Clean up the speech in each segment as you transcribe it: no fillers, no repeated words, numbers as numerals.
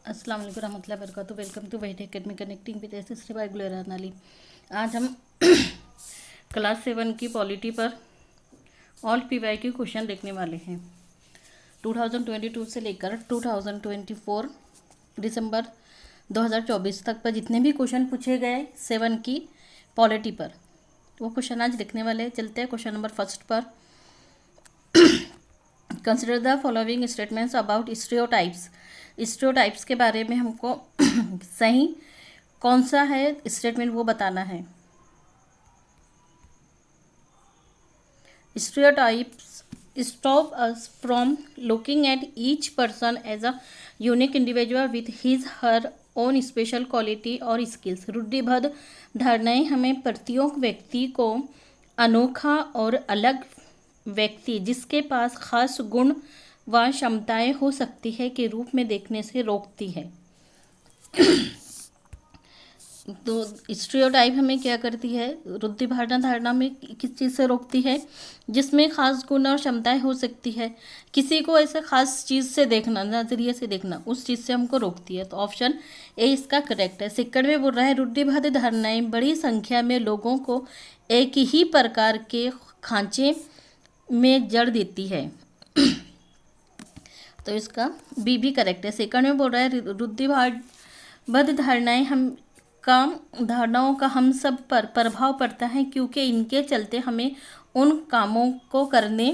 अस्सलाम वालेकुम रहमतुल्लाहि व बरकातुहू। Welcome to Waheed academy connecting with SSC by Gulera Nali. आज हम क्लास 7 की पॉलिटी पर ऑल पीवाई के क्वेश्चन देखने वाले हैं। 2022 से लेकर 2024 दिसंबर 2024 तक पर जितने भी क्वेश्चन पूछे गए 7 की पॉलिटी पर, वो क्वेश्चन आज देखने वाले हैं। चलते हैं क्वेश्चन नंबर फर्स्ट पर। Consider the following statements about stereotypes. Stereotypes के बारे में हमको सही कौन सा है स्टेटमेंट वो बताना है। Stereotypes stop us from looking at each person as a unique individual with his her own special quality और स्किल्स। रूढ़िबद्ध धारणाएं हमें प्रत्येक व्यक्ति को अनोखा और अलग व्यक्ति जिसके पास खास गुण व क्षमताएं हो सकती है के रूप में देखने से रोकती है। तो स्टीरियोटाइप हमें क्या करती है, रूढ़िबद्ध धारणा में किस चीज़ से रोकती है, जिसमें खास गुण और क्षमताएं हो सकती है। किसी को ऐसे खास चीज़ से देखना, नजरिए से देखना, उस चीज़ से हमको रोकती है। तो ऑप्शन ए इसका करेक्ट है। सेकंड में बोल रहा है रूढ़िबद्ध धारणाएं बड़ी संख्या में लोगों को एक ही प्रकार के खांचे में जड़ देती है। तो इसका बी भी करेक्ट है। सेकंड में बोल रहा है रूढ़िबद्ध धारणाओं का हम सब पर प्रभाव पड़ता है क्योंकि इनके चलते हमें उन कामों को करने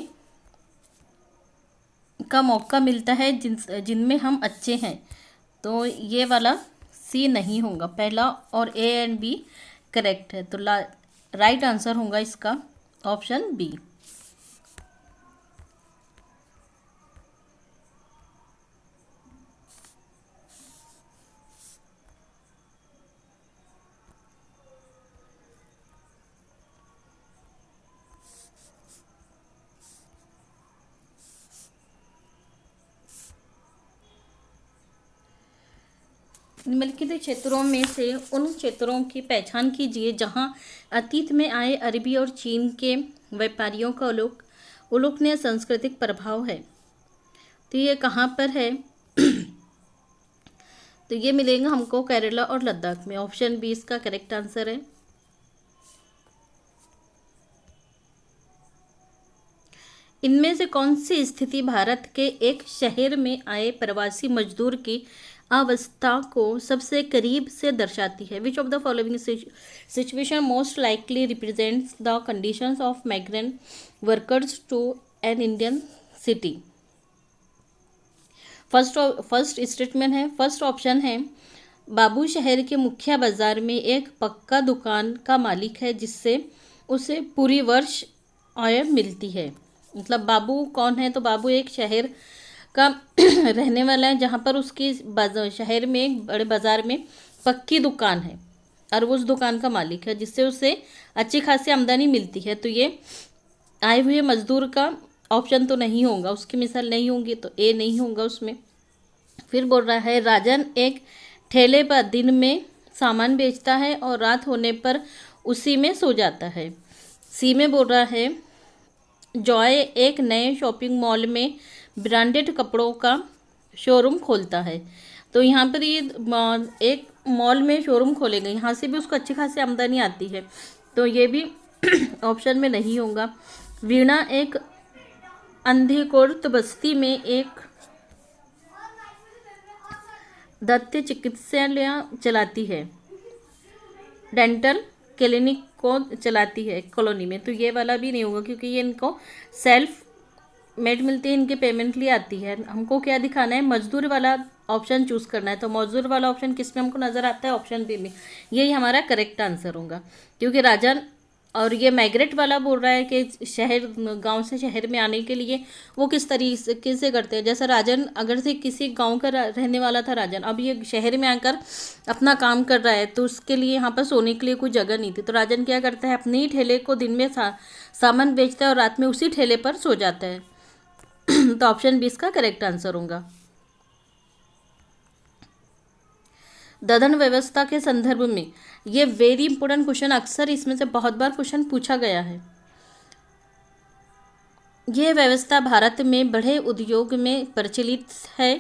का मौका मिलता है जिनमें हम अच्छे हैं। तो ये वाला सी नहीं होगा, पहला और ए एंड बी करेक्ट है। तो राइट आंसर होगा इसका ऑप्शन बी। निम्नलिखित क्षेत्रों में से उन क्षेत्रों की पहचान कीजिए जहां अतीत में आए अरबी और चीन के व्यापारियों का उल्लेखनीय सांस्कृतिक प्रभाव है। तो ये कहाँ पर है? तो ये मिलेगा हमको केरला और लद्दाख में। ऑप्शन बी इसका करेक्ट आंसर है। इनमें से कौन सी स्थिति भारत के एक शहर में आए प्रवासी मजदूर की अवस्था को सबसे करीब से दर्शाती है? Which of the following situation most likely represents the conditions of migrant workers to an Indian city? First statement है, फर्स्ट ऑप्शन है बाबू शहर के मुख्य बाजार में एक पक्का दुकान का मालिक है जिससे उसे पूरी वर्ष आय मिलती है। मतलब बाबू कौन है? तो बाबू एक शहर का रहने वाला है जहाँ पर उसकी शहर में एक बड़े बाजार में पक्की दुकान है और वो उस दुकान का मालिक है जिससे उसे अच्छी खासी आमदनी मिलती है। तो ये आए हुए मजदूर का ऑप्शन तो नहीं होगा, उसकी मिसाल नहीं होगी, तो ए नहीं होगा उसमें। फिर बोल रहा है राजन एक ठेले पर दिन में सामान बेचता है और रात होने पर उसी में सो जाता है। सी में बोल रहा है जॉय एक नए शॉपिंग मॉल में ब्रांडेड कपड़ों का शोरूम खोलता है। तो यहाँ पर ये एक मॉल में शोरूम खोलेगा, यहाँ से भी उसको अच्छी खासी आमदनी आती है। तो ये भी ऑप्शन में नहीं होगा। वीणा एक अंधिकृत बस्ती में एक दंत चिकित्सालय चलाती है, डेंटल क्लिनिक को चलाती है कॉलोनी में। तो ये वाला भी नहीं होगा क्योंकि ये इनको सेल्फ मेड मिलती है, इनके पेमेंट लिए आती है। हमको क्या दिखाना है? मजदूर वाला ऑप्शन चूज करना है। तो मजदूर वाला ऑप्शन किस में हमको नजर आता है? ऑप्शन बी में। यही हमारा करेक्ट आंसर होगा क्योंकि राजन और ये माइग्रेट वाला बोल रहा है कि शहर गांव से शहर में आने के लिए वो किस तरीके से करते हैं। जैसा राजन अगर से किसी गांव का रहने वाला था राजन, अब ये शहर में आकर अपना काम कर रहा है तो उसके लिए यहाँ पर सोने के लिए कोई जगह नहीं थी। तो राजन क्या करता है, अपने ही ठेले को दिन में सामान बेचता है और रात में उसी ठेले पर सो जाता है। तो ऑप्शन बी इसका करेक्ट आंसर होगा। दधन व्यवस्था के संदर्भ में ये वेरी इंपॉर्टेंट क्वेश्चन, अक्सर इसमें से बहुत बार क्वेश्चन पूछा गया है। यह व्यवस्था भारत में बड़े उद्योग में प्रचलित है।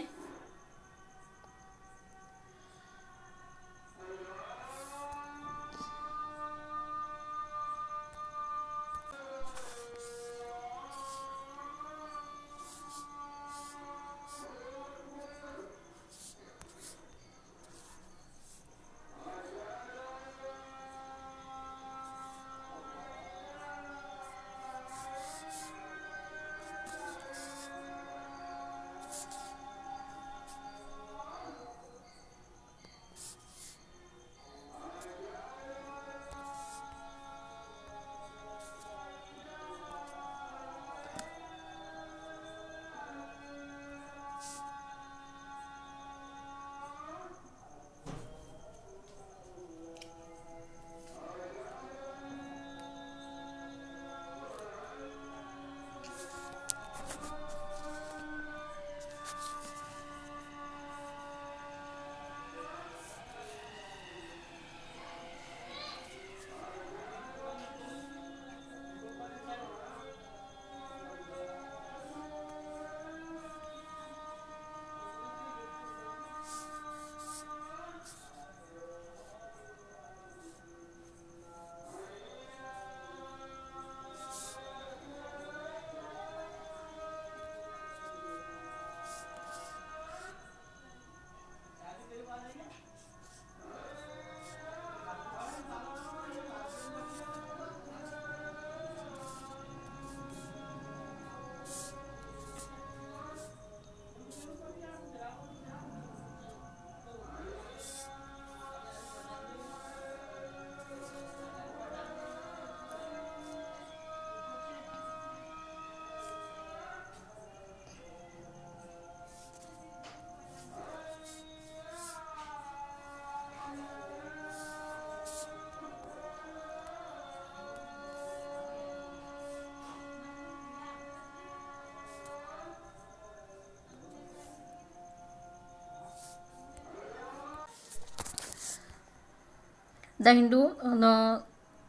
द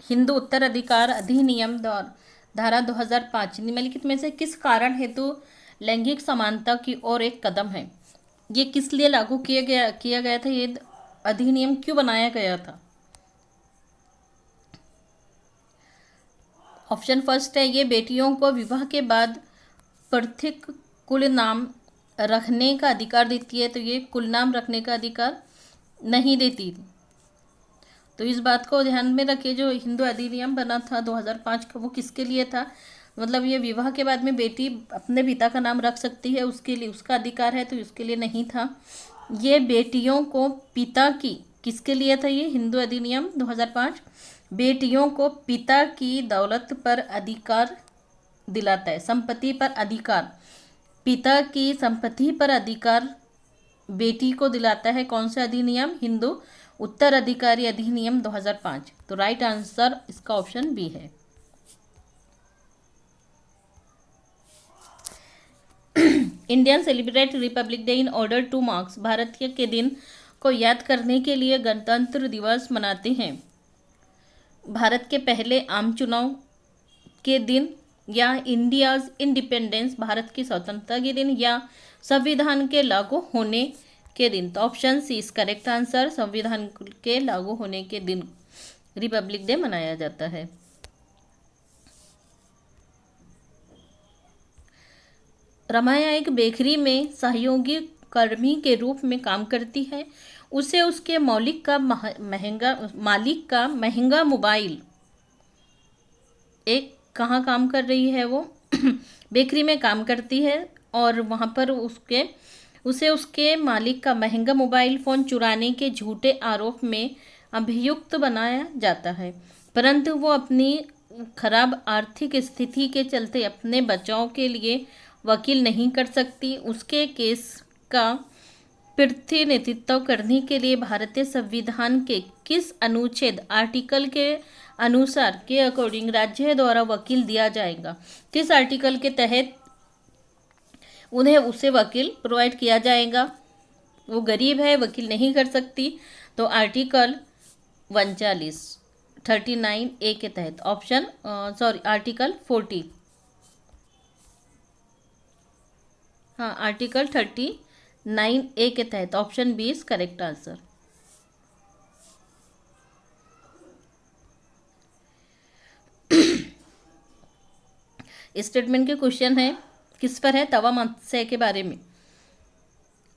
हिंदू उत्तराधिकार अधिनियम धारा 2005 निम्नलिखित में से किस कारण हेतु लैंगिक समानता की ओर एक कदम है? ये किस लिए लागू किया गया था? ये अधिनियम क्यों बनाया गया था? ऑप्शन फर्स्ट है, ये बेटियों को विवाह के बाद पृथक कुल नाम रखने का अधिकार देती है, तो ये कुल नाम रखने का अधिकार नहीं देती। तो इस बात को ध्यान में रखिए, जो हिंदू अधिनियम बना था 2005 का, वो किसके लिए था? मतलब ये विवाह के बाद में बेटी अपने पिता का नाम रख सकती है, उसके लिए उसका अधिकार है, तो उसके लिए नहीं था। ये बेटियों को पिता की, किसके लिए था ये हिंदू अधिनियम 2005? बेटियों को पिता की दौलत पर अधिकार दिलाता है, संपत्ति पर अधिकार, पिता की संपत्ति पर अधिकार बेटी को दिलाता है। कौन सा अधिनियम? हिंदू उत्तराधिकारी अधिनियम 2005। तो राइट आंसर इसका ऑप्शन बी है। Indian celebrate Republic day in order two marks, भारतीय के दिन को याद करने के लिए गणतंत्र दिवस मनाते हैं। भारत के पहले आम चुनाव के दिन, या इंडियाज इंडिपेंडेंस, भारत की स्वतंत्रता के दिन, या संविधान के लागू होने के दिन? तो option C is correct answer. संविधान के लागू होने के दिन रिपब्लिक डे मनाया जाता है। रमाया एक बेकरी में सहयोगी कर्मी के रूप में काम करती है। उसे उसके मालिक का महंगा मोबाइल, एक कहाँ काम कर रही है वो? बेकरी में काम करती है, और वहाँ पर उसे उसके मालिक का महंगा मोबाइल फ़ोन चुराने के झूठे आरोप में अभियुक्त बनाया जाता है, परंतु वो अपनी खराब आर्थिक स्थिति के चलते अपने बचाव के लिए वकील नहीं कर सकती। उसके केस का प्रतिनिधित्व करने के लिए भारतीय संविधान के किस अनुच्छेद, आर्टिकल के अनुसार के अकॉर्डिंग राज्य द्वारा वकील दिया जाएगा? किस आर्टिकल के तहत उसे वकील प्रोवाइड किया जाएगा? वो गरीब है, वकील नहीं कर सकती, तो आर्टिकल 39A के तहत, आर्टिकल 40, हाँ आर्टिकल 39A के तहत। Option B is correct answer. Statement के क्वेश्चन है, किस पर है? तवा मत्स्य के बारे में।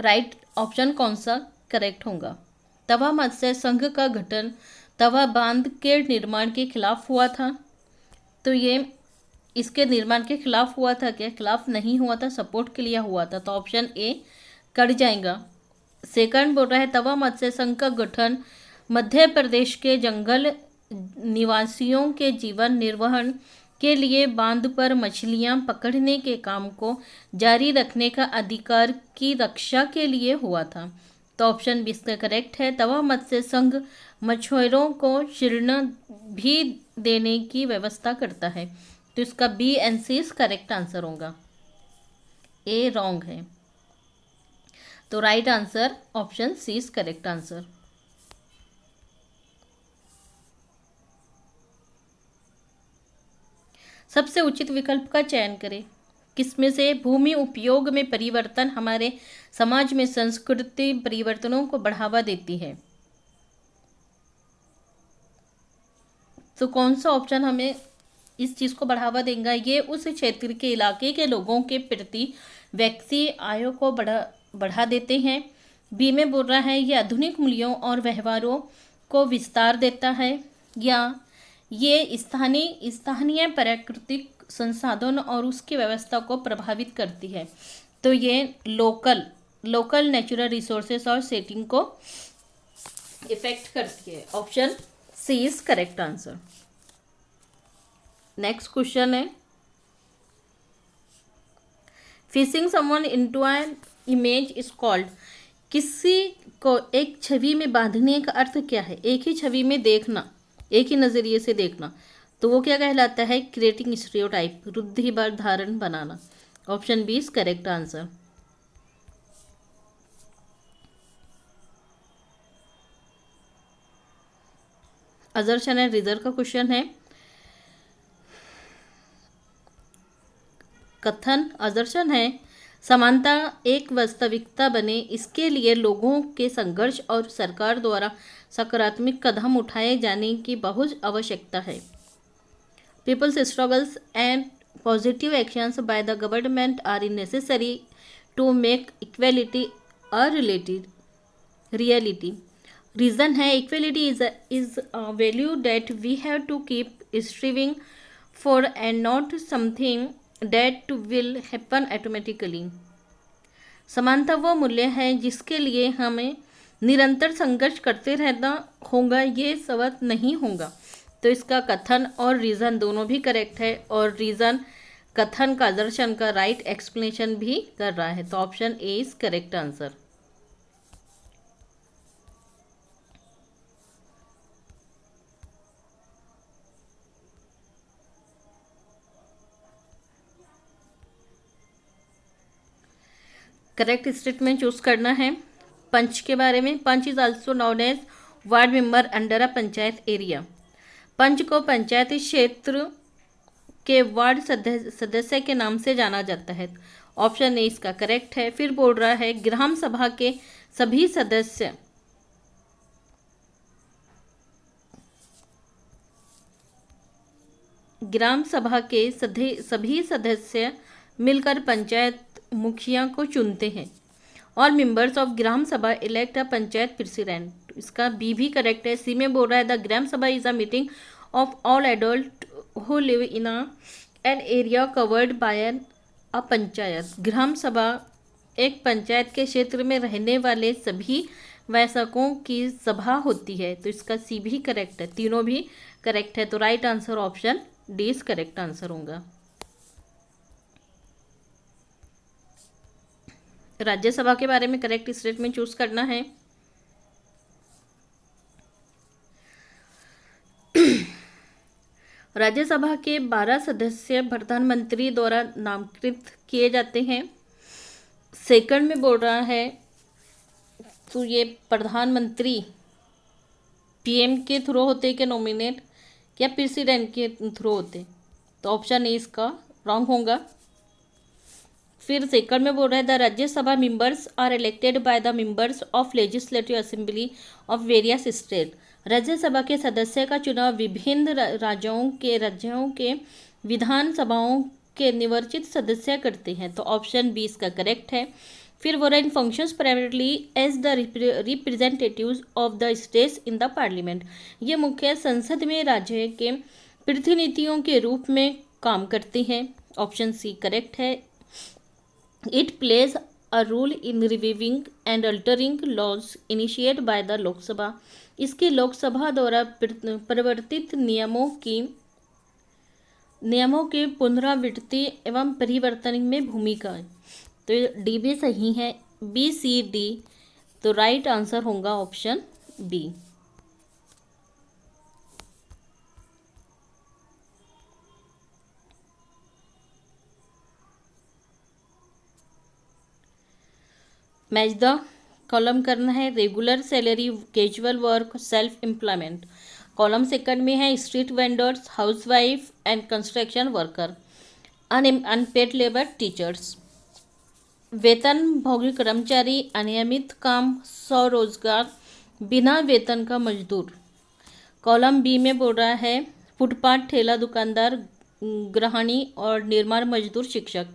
राइट ऑप्शन कौन सा करेक्ट होगा? तवा मत्स्य संघ का गठन तवा बांध के निर्माण के खिलाफ हुआ था, तो ये इसके निर्माण के खिलाफ हुआ था क्या? खिलाफ नहीं हुआ था, सपोर्ट के लिए हुआ था, तो ऑप्शन ए कट जाएगा। सेकंड बोल रहा है, तवा मत्स्य संघ का गठन मध्य प्रदेश के जंगल निवासियों के जीवन निर्वहन के लिए बांध पर मछलियां पकड़ने के काम को जारी रखने का अधिकार की रक्षा के लिए हुआ था, तो ऑप्शन बी इसका करेक्ट है। तवा मत्स्य संघ मछुआरों को ऋण भी देने की व्यवस्था करता है, तो इसका B and C is correct answer होगा। ए रॉन्ग है, तो right answer option C is correct answer. सबसे उचित विकल्प का चयन करें। किसमें से भूमि उपयोग में परिवर्तन हमारे समाज में संस्कृति परिवर्तनों को बढ़ावा देती है? तो कौन सा ऑप्शन हमें इस चीज़ को बढ़ावा देगा? ये उस क्षेत्र के इलाके के लोगों के प्रति व्यक्ति आय को बढ़ा देते हैं। बी में बोल रहा है, ये आधुनिक मूल्यों और व्यवहारों को विस्तार देता है, या ये स्थानीय प्राकृतिक संसाधन और उसकी व्यवस्था को प्रभावित करती है, तो ये लोकल नेचुरल रिसोर्सेस और सेटिंग को इफेक्ट करती है। Option C is correct answer. Next question है, fishing someone into an image is called, किसी को एक छवि में बांधने का अर्थ क्या है? एक ही छवि में देखना, एक ही नज़रिए से देखना, तो वो क्या कहलाता है? क्रिएटिंग स्टीरियोटाइप, रूढ़िबद्ध धारण बनाना। Option B is correct answer. Assertion है, रिजर्व का क्वेश्चन है। कथन असर्शन है, समानता एक वास्तविकता बने इसके लिए लोगों के संघर्ष और सरकार द्वारा सकारात्मक कदम उठाए जाने की बहुत आवश्यकता है। People's struggles and positive actions by the government are necessary to make equality a reality. Reason है, equality is a value that we have to keep striving for and not something that will happen automatically. समानता वो मूल्य है जिसके लिए हमें निरंतर संघर्ष करते रहना होगा, ये स्वतः नहीं होगा। तो इसका कथन और रीज़न दोनों भी करेक्ट है, और रीज़न कथन का दर्शन का राइट एक्सप्लेनेशन भी कर रहा है। तो option A is correct answer. Correct statement choose करना है। पंच के बारे में, panch is also known as ward member under a panchayat area. Panch को पंचायती क्षेत्र के वार्ड सदस्य के नाम से जाना जाता है। ऑप्शन ए इसका करेक्ट है। फिर बोल रहा है, ग्राम सभा के सभी सदस्य ग्राम सभा के सभी सदस्य मिलकर पंचायत मुखिया को चुनते हैं। All members of gram sabha elect a panchayat president. इसका बी भी करेक्ट है। सी में बोल रहा है, the gram sabha is a meeting of all adult who live in an area covered by a panchayat. Gram sabha एक पंचायत के क्षेत्र में रहने वाले सभी वयस्कों की सभा होती है। तो इसका सी भी करेक्ट है, तीनों भी करेक्ट है। तो right answer option D is correct answer होगा। राज्यसभा के बारे में करेक्ट स्टेटमेंट चूज करना है। राज्यसभा के 12 सदस्य प्रधानमंत्री द्वारा नामांकित किए जाते हैं। सेकंड में बोल रहा है, तो ये प्रधानमंत्री पीएम के थ्रू होते कि नॉमिनेट या प्रेसिडेंट के थ्रू होते। तो ऑप्शन ए इसका रॉन्ग होगा। फिर सेकंड में बोल रहा है, the Rajya Sabha members are elected by the members of legislative assembly of various state. Rajya Sabha के सदस्य का चुनाव विभिन्न राज्यों के विधानसभाओं के निर्वाचित सदस्य करते हैं। तो ऑप्शन बी इसका करेक्ट है। फिर बोल रहा है, in functions primarily as the representatives of the states in the parliament. ये मुख्य संसद में राज्य के प्रतिनिधियों के रूप में काम करते हैं। ऑप्शन सी करेक्ट है। It plays a role in reviewing and altering laws initiated by the Lok Sabha. इसकी लोकसभा द्वारा परिवर्तित नियमों के पुनरावृत्ति एवं परिवर्तन में भूमिका है। तो डी भी सही है, बी सी डी। तो राइट आंसर होगा option B. Match the column करना है। Regular salary, casual work, self employment. Column second में है, street vendors, housewife and construction worker, unpaid labour, teachers. वेतन भोगी कर्मचारी, अनियमित काम, स्वरोजगार, बिना वेतन का मजदूर। कॉलम बी में बोल रहा है, फुटपाथ ठेला दुकानदार, गृहिणी और निर्माण मजदूर, शिक्षक।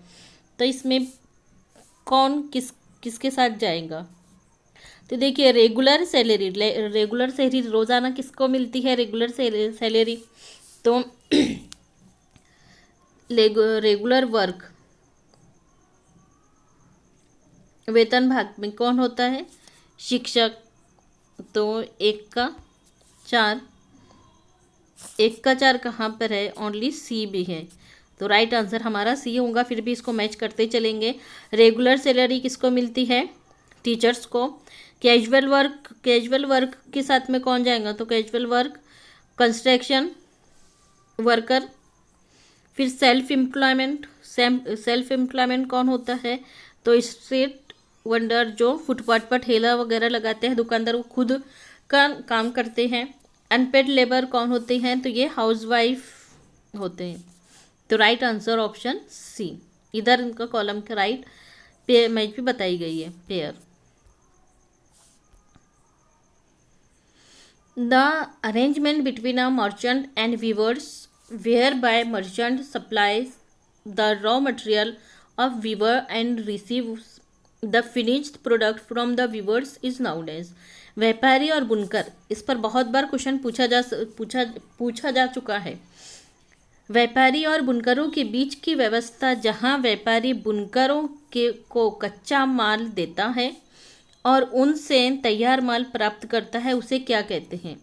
तो इसमें कौन किसके साथ जाएगा? तो देखिए, रेगुलर सैलरी रोज़ाना किसको मिलती है? Regular salary. तो रेगुलर वर्क वेतन भाग में कौन होता है? शिक्षक। तो 1 का 4 कहाँ पर है? ओनली सी भी है। तो राइट आंसर हमारा सी होगा। फिर भी इसको मैच करते चलेंगे। रेगुलर सैलरी किसको मिलती है? टीचर्स को। कैजुअल वर्क के साथ में कौन जाएगा? तो कैजुअल वर्क, कंस्ट्रक्शन वर्कर। फिर सेल्फ एम्प्लॉयमेंट कौन होता है? तो स्ट्रीट वेंडर, जो फुटपाथ पर ठेला वगैरह लगाते हैं, दुकानदार, वो खुद का काम करते हैं। अनपेड लेबर कौन होते हैं? तो ये हाउसवाइफ होते हैं। तो राइट आंसर ऑप्शन सी। इधर इनका कॉलम का राइट पेयर मैच भी बताई गई है, pair. The arrangement between a merchant and weavers where by merchant supplies the raw material of weaver and receives the finished product from the weavers is known as. व्यापारी और बुनकर, इस पर बहुत बार क्वेश्चन पूछा जा चुका है। व्यापारी और बुनकरों के बीच की व्यवस्था, जहां व्यापारी बुनकरों को कच्चा माल देता है और उनसे तैयार माल प्राप्त करता है, उसे क्या कहते हैं?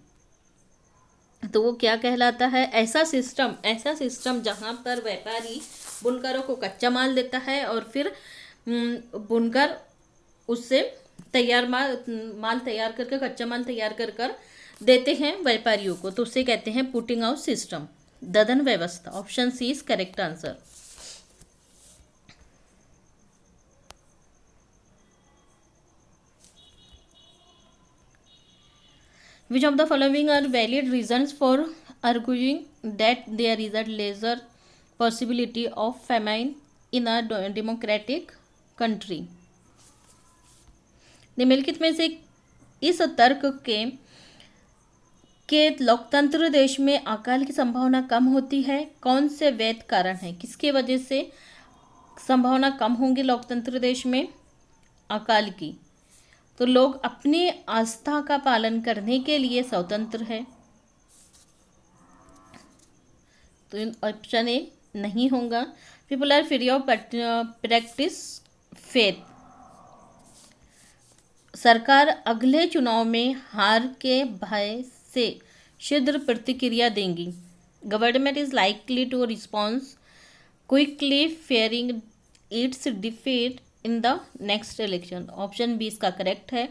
तो वो क्या कहलाता है? ऐसा सिस्टम जहां पर व्यापारी बुनकरों को कच्चा माल देता है और फिर बुनकर उससे तैयार माल तैयार करके, कच्चा माल तैयार कर देते हैं व्यापारियों को, तो उसे कहते हैं पुटिंग आउट सिस्टम, ददन व्यवस्था। Option C is correct answer. Which of the following are valid reasons for arguing that there is a lesser possibility of famine in a democratic country? निम्नलिखित में से इस तर्क के लोकतंत्र देश में अकाल की संभावना कम होती है, कौन से वैध कारण है? किसके वजह से संभावना कम होंगी लोकतंत्र देश में अकाल की? तो लोग अपनी आस्था का पालन करने के लिए स्वतंत्र है। तो ऑप्शन ए नहीं होगा। People are free of practice faith. सरकार अगले चुनाव में हार के भय से शीघ्र प्रतिक्रिया देंगी। Government is likely to response quickly fearing its defeat in the next election. Option B इसका करेक्ट है।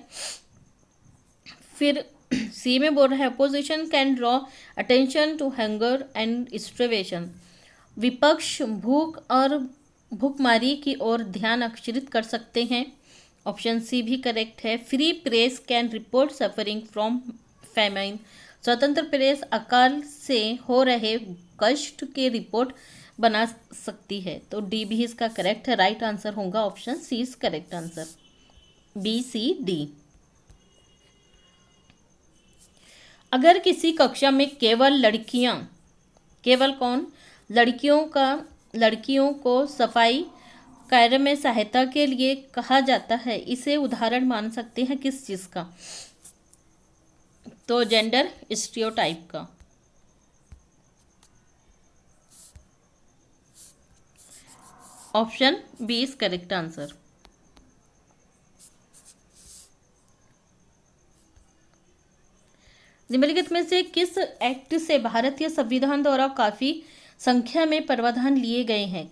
फिर सी में बोल रहा है opposition can draw attention to hunger and starvation. विपक्ष भूख और भूखमारी की ओर ध्यान आकर्षित कर सकते हैं। ऑप्शन सी भी करेक्ट है। Free press can report suffering from famine. स्वतंत्र प्रेस अकाल से हो रहे कष्ट की रिपोर्ट बना सकती है। तो डी भी इसका करेक्ट है। राइट आंसर होगा option C is correct answer. B C D. अगर किसी कक्षा में केवल कौन लड़कियों को सफाई कार्य में सहायता के लिए कहा जाता है, इसे उदाहरण मान सकते हैं किस चीज का? तो जेंडर स्टीरियोटाइप का। Option B is correct answer. निम्नलिखित में से किस एक्ट से भारतीय संविधान द्वारा काफी संख्या में प्रावधान लिए गए हैं?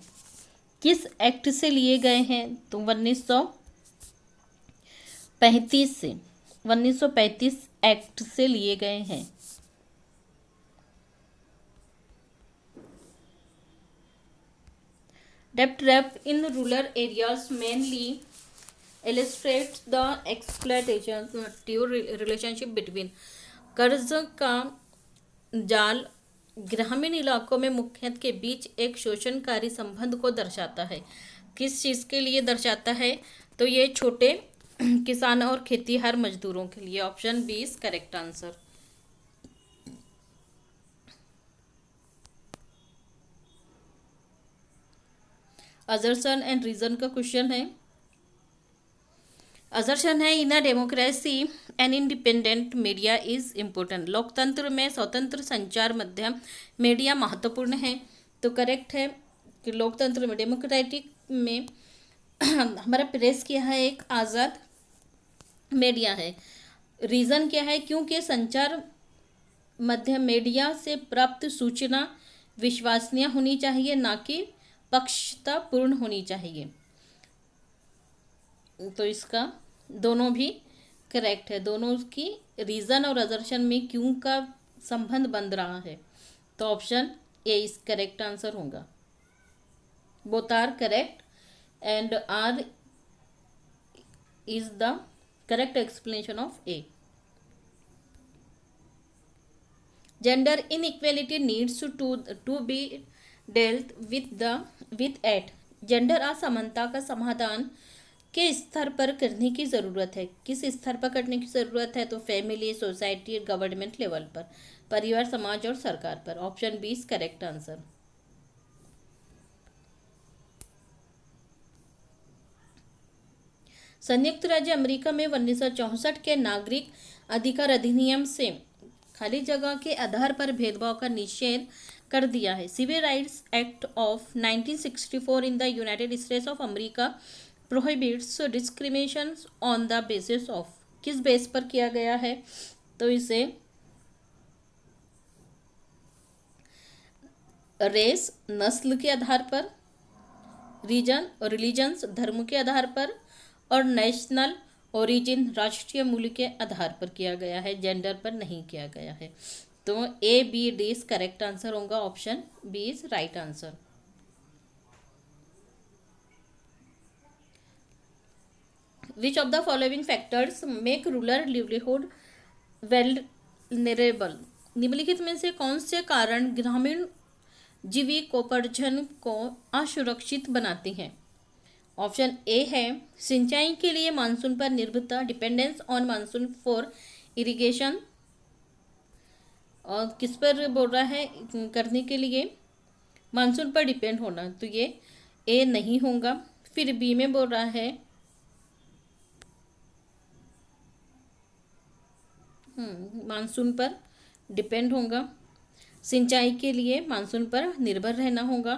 किस एक्ट से लिए गए हैं? तो 1935 एक्ट से लिए गए हैं। डेब्ट trap in rural areas mainly illustrates the exploitation relationship between। कर्ज का जाल ग्रामीण इलाकों में मुख्यतः के बीच एक शोषणकारी संबंध को दर्शाता है। किस चीज़ के लिए दर्शाता है? तो ये छोटे किसान और खेतीहर मजदूरों के लिए। Option B is correct answer. Assertion and reason का क्वेश्चन है। असर्शन है in a democracy an independent media is important. लोकतंत्र में स्वतंत्र संचार माध्यम मीडिया महत्वपूर्ण है। तो करेक्ट है कि लोकतंत्र में डेमोक्रेटिक में हमारा प्रेस क्या है? एक आज़ाद मीडिया है। रीज़न क्या है? क्योंकि संचार माध्यम मीडिया से प्राप्त सूचना विश्वसनीय होनी चाहिए, ना कि पक्षतापूर्ण होनी चाहिए। तो इसका दोनों भी करेक्ट है। दोनों की रीज़न और असर्शन में क्यों का संबंध बन रहा है। तो option A is correct answer होगा। Both are correct and R is the correct explanation of A. Gender inequality needs to be dealt with at. जेंडर असमानता का समाधान के स्तर पर करने की ज़रूरत है। किस स्तर पर करने की ज़रूरत है? तो फैमिली, सोसाइटी, गवर्नमेंट लेवल पर, परिवार, समाज और सरकार पर। Option B is correct answer. संयुक्त राज्य अमेरिका में 1964 के नागरिक अधिकार अधिनियम से खाली जगह के आधार पर भेदभाव का निषेध कर दिया है। Civil rights act of 1964 in the United States of America prohibits discrimination on the basis of. किस बेस पर किया गया है? तो इसे रेस, नस्ल के आधार पर, रीजन और रिलीजन्स, धर्म के आधार पर, और नेशनल ओरिजिन, राष्ट्रीय मूल्य के आधार पर किया गया है, जेंडर पर नहीं किया गया है। तो A B D is correct answer होगा। Option B is right answer. Which of the following factors make rural livelihood vulnerable. निम्नलिखित में से कौन से कारण ग्रामीण जीविकोपार्जन को असुरक्षित बनाते हैं? ऑप्शन ए है सिंचाई के लिए मानसून पर निर्भरता, dependence on monsoon for irrigation. और किस पर बोल रहा है करने के लिए? मानसून पर डिपेंड होना, तो ये ए नहीं होगा। फिर बी में बोल रहा है मानसून पर डिपेंड होगा, सिंचाई के लिए मानसून पर निर्भर रहना होगा।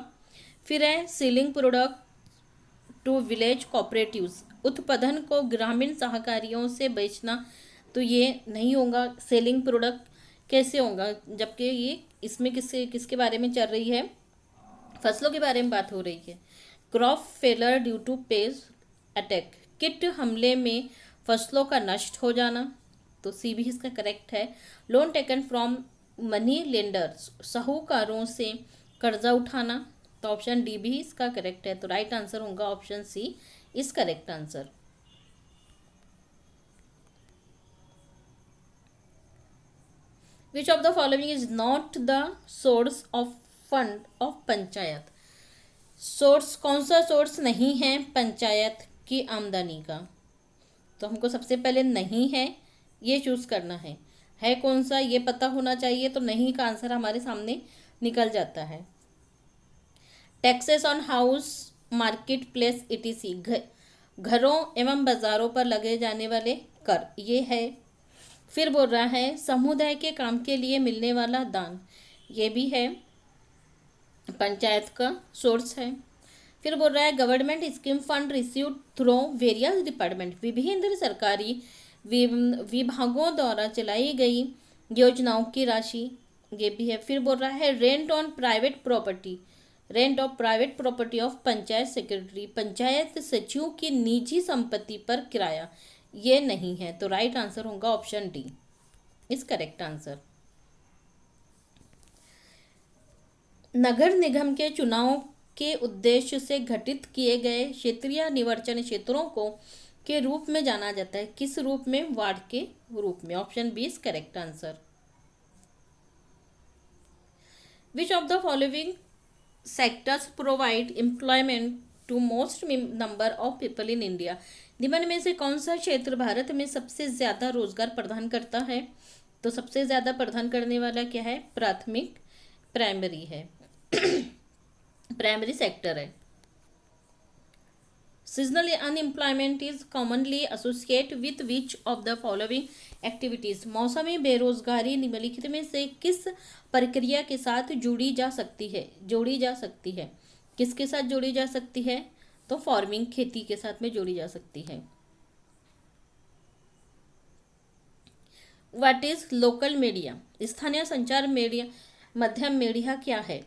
फिर है selling product to village cooperatives, उत्पादन को ग्रामीण सहकारियों से बेचना, तो ये नहीं होगा। सेलिंग प्रोडक्ट कैसे होगा जबकि ये इसमें किसके बारे में चल रही है? फसलों के बारे में बात हो रही है। Crop failure due to pest attack, कीट हमले में फसलों का नष्ट हो जाना, तो सी भी इसका करेक्ट है। Loan taken from money lenders, साहूकारों से कर्जा उठाना, तो ऑप्शन डी भी इसका करेक्ट है। तो राइट आंसर होगा option C is correct answer. Which of the following is not the source of fund of panchayat. Source कौन सा सोर्स नहीं है पंचायत की आमदनी का? तो हमको सबसे पहले नहीं है ये चूज करना है कौन सा ये पता होना चाहिए। तो नहीं का आंसर हमारे सामने निकल जाता है। Taxes on house, market place, etc., घरों एवं बाजारों पर लगे जाने वाले कर, ये है। फिर बोल रहा है समुदाय के काम के लिए मिलने वाला दान, ये भी है, पंचायत का सोर्स है। फिर बोल रहा है government scheme fund receive through various department, विभिन्न सरकारी विभागों द्वारा चलाई गई योजनाओं की राशि, ये भी है। फिर बोल रहा है rent on private property, rent of private property of panchayat secretary, panchayat सचिव की निजी संपत्ति पर किराया, ये नहीं है। तो राइट आंसर होगा option D is correct answer. नगर निगम के चुनाव के उद्देश्य से गठित किए गए क्षेत्रीय निर्वाचन क्षेत्रों को के रूप में जाना जाता है। किस रूप में? वार्ड के रूप में। Option B is correct answer. Which of the following sectors provide employment to most number of people in India. निम्न में से कौन सा क्षेत्र भारत में सबसे ज़्यादा रोजगार प्रदान करता है? तो सबसे ज़्यादा प्रदान करने वाला क्या है? प्राथमिक, प्राइमरी है प्राइमरी सेक्टर है। Seasonal unemployment is commonly associate with which of the following activities. मौसमी बेरोजगारी निम्नलिखित में से किस प्रक्रिया के साथ जोड़ी जा सकती है? किसके साथ जोड़ी जा सकती है? तो फार्मिंग, खेती के साथ में जोड़ी जा सकती है। What is local media? स्थानीय संचार मीडिया, मध्यम मीडिया क्या है?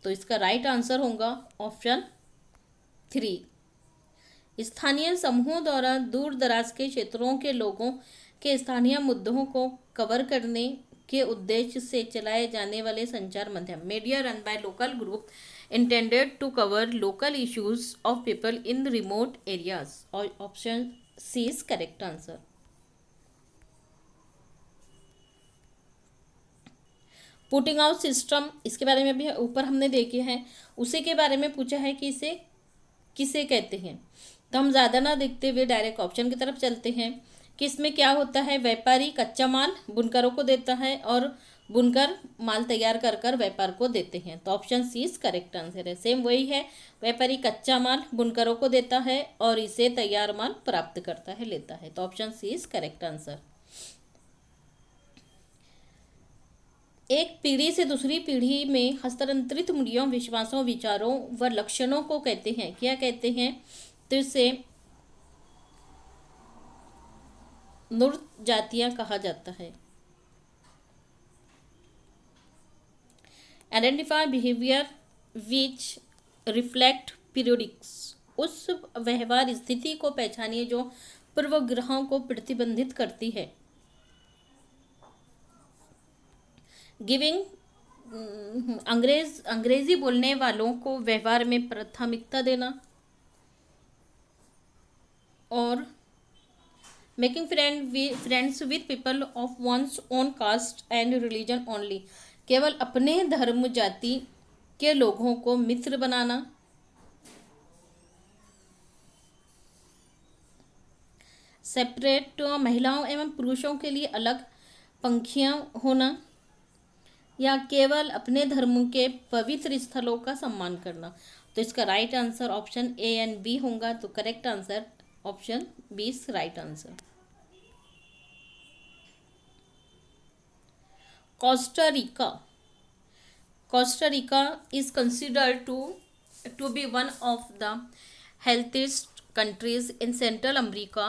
तो इसका राइट आंसर होगा ऑप्शन 3। स्थानीय समूहों द्वारा दूर दराज के क्षेत्रों के लोगों के स्थानीय मुद्दों को कवर करने के उद्देश्य से चलाए जाने वाले संचार माध्यम। Media run by local group intended to cover local issues of people in remote areas. और option C is correct answer. Putting out system, इसके बारे में भी ऊपर हमने देखे हैं। उसी के बारे में पूछा है कि इसे किसे कहते हैं। तो हम ज़्यादा ना देखते हुए डायरेक्ट ऑप्शन की तरफ चलते हैं कि इसमें क्या होता है। व्यापारी कच्चा माल बुनकरों को देता है और बुनकर माल तैयार कर कर व्यापार को देते हैं। तो option C is correct answer है। सेम वही है, व्यापारी कच्चा माल बुनकरों को देता है और इसे तैयार माल प्राप्त करता है, लेता है। तो option C is correct answer. एक पीढ़ी से दूसरी पीढ़ी में हस्तांतरित मूल्यों, विश्वासों, विचारों व लक्षणों को कहते हैं, क्या कहते हैं। तो इसे मूर्त जातियां कहा जाता है। आइडेंटिफाई बिहेवियर विच रिफ्लेक्ट पीरियडिक्स, उस व्यवहार स्थिति को पहचानिए जो पूर्वग्रहों को प्रतिबंधित करती है। गिविंग, अंग्रेजी बोलने वालों को व्यवहार में प्राथमिकता देना। और making friends with people of one's own caste and religion only, केवल अपने धर्म जाति के लोगों को मित्र बनाना। सेपरेट, महिलाओं एवं पुरुषों के लिए अलग पंक्तियां होना, या केवल अपने धर्म के पवित्र स्थलों का सम्मान करना। तो इसका right answer option A and B होगा। तो correct answer option B is right answer. Costa Rica, Costa Rica is considered to be one of the healthiest countries in Central America.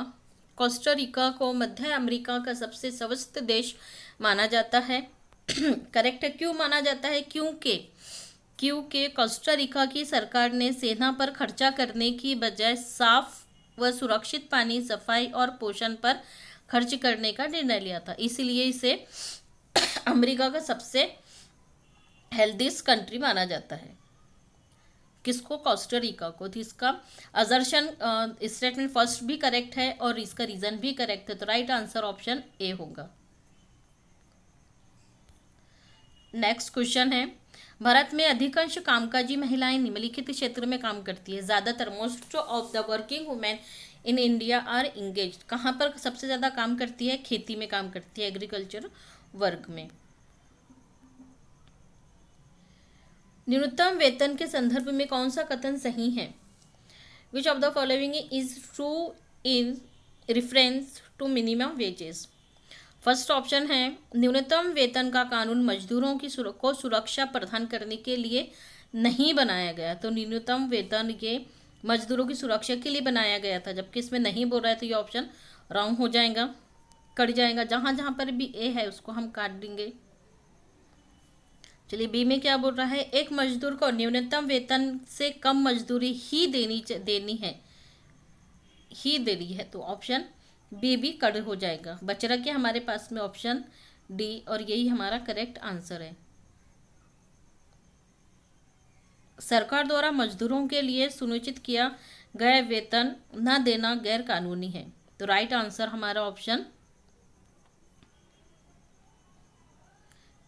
Costa Rica को मध्य America का सबसे स्वस्थ देश माना जाता है। करेक्ट है। क्यों माना जाता है? क्योंकि कोस्टा रिका की सरकार ने सेना पर खर्चा करने की बजाय साफ व सुरक्षित पानी, सफाई और पोषण पर खर्च करने का निर्णय लिया था। इसीलिए इसे अमेरिका का सबसे हेल्दीस्ट कंट्री माना जाता है। किसको? कोस्टा रिका को। तो इसका असर्शन स्टेटमेंट फर्स्ट भी करेक्ट है और इसका रीजन भी करेक्ट है। तो राइट आंसर ऑप्शन ए होगा। नेक्स्ट क्वेश्चन है, भारत में अधिकांश कामकाजी महिलाएं निम्नलिखित क्षेत्र में काम करती है। ज़्यादातर, most of the working women in India are engaged, कहाँ पर सबसे ज़्यादा काम करती है? खेती में काम करती है, एग्रीकल्चर वर्क में। न्यूनतम वेतन के संदर्भ में कौन सा कथन सही है? Which of the following is true in reference to minimum wages. First option है, न्यूनतम वेतन का कानून मजदूरों की को सुरक्षा प्रदान करने के लिए नहीं बनाया गया। तो न्यूनतम वेतन ये मजदूरों की सुरक्षा के लिए बनाया गया था, जबकि इसमें नहीं बोल रहा है। तो ये ऑप्शन रॉन्ग हो जाएगा, कट जाएगा। जहाँ जहाँ पर भी ए है उसको हम काट देंगे। चलिए, बी में क्या बोल रहा है? एक मजदूर को न्यूनतम वेतन से कम मजदूरी ही देनी है। तो ऑप्शन बी भी कट हो जाएगा। बच रहा क्या हमारे पास में? ऑप्शन डी, और यही हमारा करेक्ट आंसर है। सरकार द्वारा मजदूरों के लिए सुनिश्चित किया गया वेतन न देना गैर कानूनी है। तो राइट आंसर हमारा ऑप्शन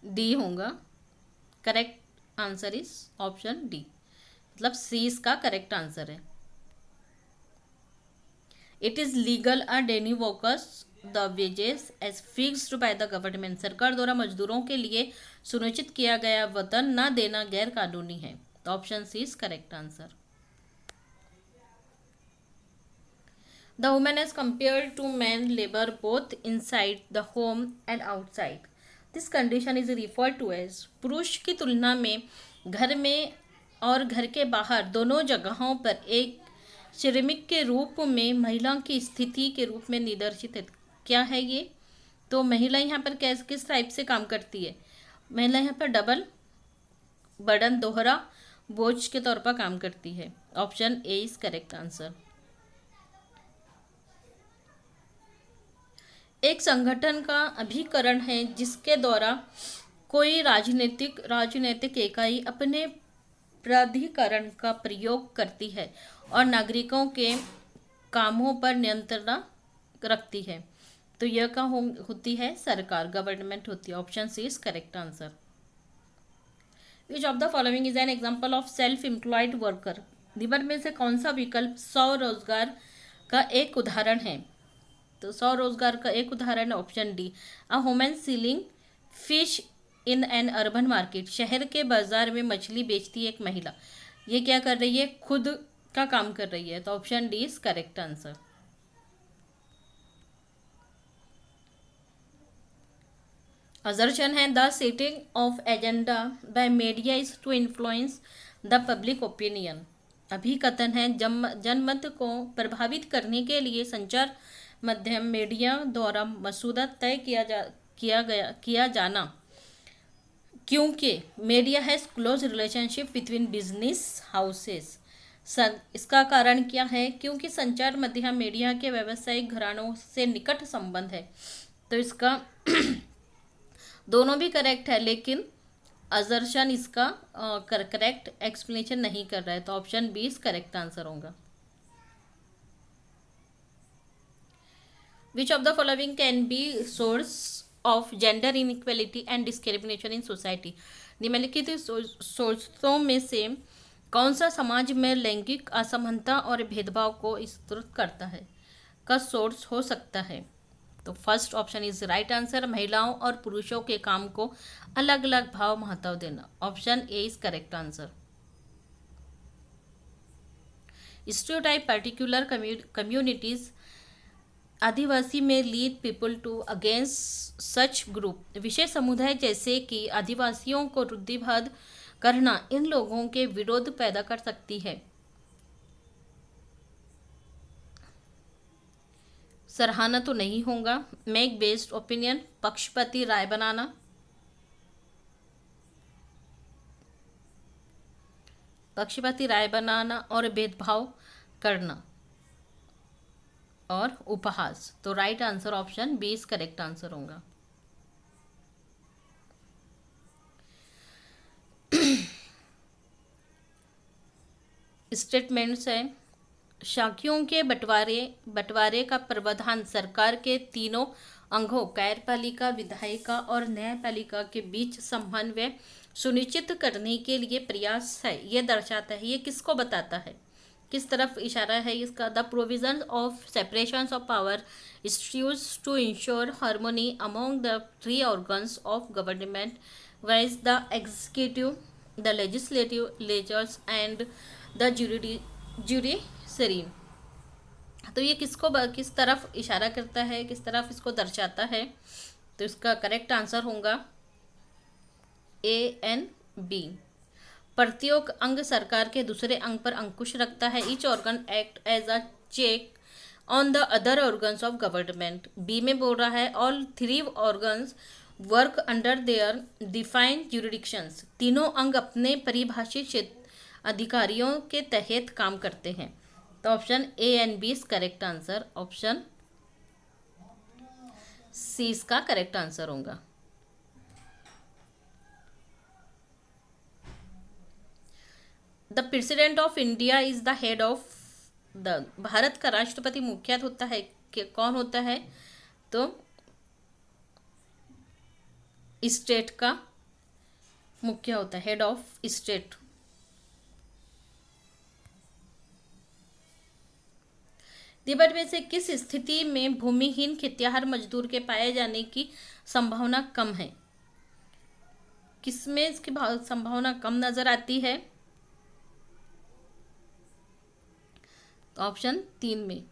डी होगा। Correct answer is option D, मतलब सी इसका करेक्ट आंसर है। It is legal a deny workers the wages as fixed by the government, सरकार द्वारा मजदूरों के लिए सुनिश्चित किया गया वेतन न देना गैर कानूनी है। तो option C is correct answer. The women as compare to man labour both inside the home and outside, this condition is referred to as, पुरुष की तुलना में घर में और घर के बाहर दोनों जगहों पर एक श्रमिक के रूप में महिला की स्थिति के रूप में निर्देशित है। क्या है ये? तो महिला यहाँ पर किस टाइप से काम करती है? महिला यहाँ पर डबल बर्डन, दोहरा बोझ के तौर पर काम करती है। Option A is correct answer. एक संगठन का अभिकरण है जिसके द्वारा कोई राजनीतिक इकाई अपने प्राधिकरण का प्रयोग करती है और नागरिकों के कामों पर नियंत्रण रखती है। तो यह क्या होती है? सरकार, गवर्नमेंट होती है। Option C is correct answer. Which of the following is an example of self employed worker. निम्न में से कौन सा विकल्प स्वरोजगार का एक उदाहरण है? तो स्वरोजगार का एक उदाहरण option D, a woman ceiling fish in an urban market. शहर के बाजार में मछली बेचती है एक महिला। ये क्या कर रही है? खुद का काम कर रही है। तो option D is correct answer. Assertion है the setting of agenda by media is to influence the public opinion. अभिकथन है जनमत को प्रभावित करने के लिए संचार माध्यम मीडिया द्वारा मसूदा तय किया जाना, क्योंकि media has close relationship between business houses. इसका कारण क्या है? क्योंकि संचार माध्यम मीडिया के व्यावसायिक घरानों से निकट संबंध है। तो इसका दोनों भी करेक्ट है, लेकिन असर्शन इसका करेक्ट एक्सप्लेनेशन नहीं कर रहा है। तो option B is correct answer होगा। Which of the following can be source of gender inequality and discrimination in society. निम्नलिखित सोर्सों में से कौन सा समाज में लैंगिक असमानता और भेदभाव को विस्तृत करता है का सोर्स हो सकता है? तो first option is right answer, महिलाओं और पुरुषों के काम को अलग अलग भाव महत्व देना। Option A is correct answer. Stereotype particular communities Adivasi में lead people to against such group. विशेष समुदाय जैसे कि आदिवासियों को रूढ़िबद्ध करना इन लोगों के विरोध पैदा कर सकती है। सराहना तो नहीं होगा। मेक बेस्ड ओपिनियन, पक्षपाती राय बनाना, और भेदभाव करना और उपहास। तो right answer option B is correct answer होगा। स्टेटमेंट्स है शाखियों के बंटवारे का प्रावधान सरकार के तीनों अंगों कार्यपालिका, विधायिका और न्यायपालिका के बीच समन्वय सुनिश्चित करने के लिए प्रयास है। यह दर्शाता है, ये किसको बताता है, किस तरफ इशारा है इसका? The provision of separation of power is used to ensure harmony among the three organs of government viz the executive, the legislatures and the judiciary. तो ये किस तरफ इशारा करता है, किस तरफ इसको दर्शाता है? तो इसका करेक्ट आंसर होगा ए एन बी। प्रत्येक अंग सरकार के दूसरे अंग पर अंकुश रखता है। Each organ act as a check on the other organs of government. B में बोल रहा है all three organs work under their defined jurisdictions. तीनों अंग अपने परिभाषित क्षेत्र अधिकारियों के तहत काम करते हैं। तो option A and B is correct answer. Option C इसका करेक्ट आंसर होगा। The president of India is the head of the. भारत का राष्ट्रपति मुखिया होता है कि कौन होता है? तो स्टेट का मुखिया होता है, हेड ऑफ स्टेट। निम्न में से किस स्थिति में भूमिहीन खेतिहर मजदूर के पाए जाने की संभावना कम है? किसमें इसकी संभावना कम नजर आती है? तो ऑप्शन 3 में।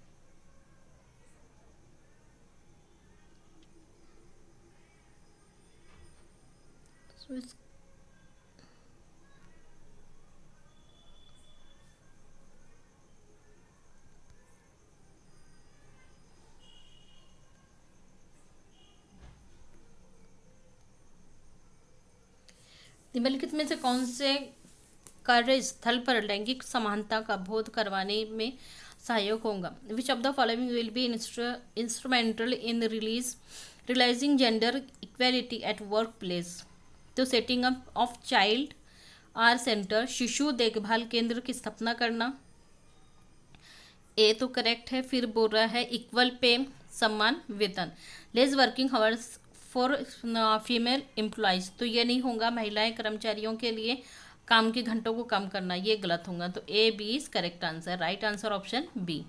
निम्नलिखित में से कौन से कार्य स्थल पर लैंगिक समानता का बोध करवाने में सहायक होगा? Which of the following will be instrumental in realising gender equality at work place? तो setting up of child care centre, शिशु देखभाल केंद्र की स्थापना करना। ए तो करेक्ट है। फिर बोल रहा है इक्वल पे, समान वेतन। Less working hours for female employees, तो ये नहीं होगा महिलाएं कर्मचारियों के लिए काम के घंटों को कम करना, ये गलत होगा। तो A B is correct answer, right answer option B.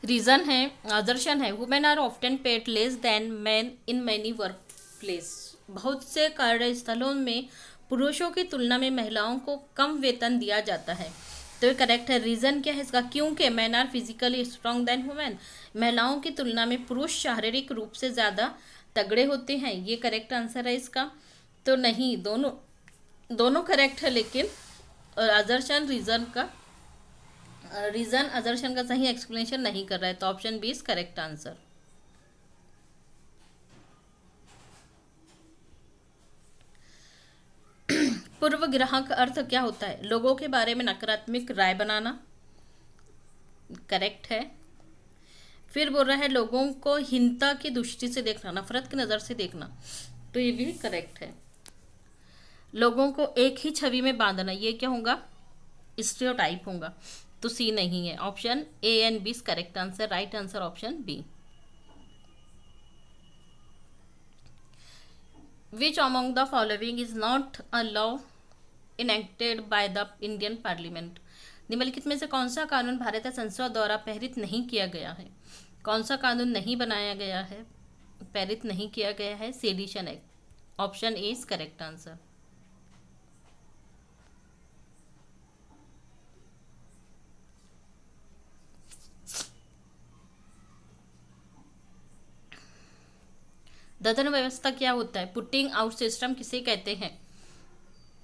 Reason है, दर्शन है, women are often paid less than man in many work place. बहुत से कार्यस्थलों में पुरुषों की तुलना में महिलाओं को कम वेतन दिया जाता है। तो ये करेक्ट है। रीजन क्या है इसका? क्योंकि man are physically strong than women, महिलाओं की तुलना में पुरुष शारीरिक रूप से ज़्यादा तगड़े होते हैं, ये करेक्ट आंसर है इसका। तो नहीं, दोनों दोनों करेक्ट है, लेकिन अदर्शन रीजन अजर्शन का सही एक्सप्लेनेशन नहीं कर रहा है, तो option B is correct answer. पूर्वग्रह का अर्थ क्या होता है? लोगों के बारे में नकारात्मक राय बनाना, करेक्ट है। फिर बोल रहा है लोगों को हीनता की दृष्टि से देखना, नफरत की नज़र से देखना, तो ये भी करेक्ट है। लोगों को एक ही छवि में बांधना, ये क्या होगा? स्टीरियोटाइप होगा, तो सी नहीं है। Option A and B is correct answer, right answer option B. Which among the following is not a law enacted by the Indian parliament? निम्नलिखित में से कौन सा कानून भारतीय संसद द्वारा पारित नहीं किया गया है? कौन सा कानून नहीं बनाया गया है, पारित नहीं किया गया है? Sedition act, option A is correct answer. Dadan व्यवस्था क्या होता है? पुटिंग आउट सिस्टम किसे कहते हैं?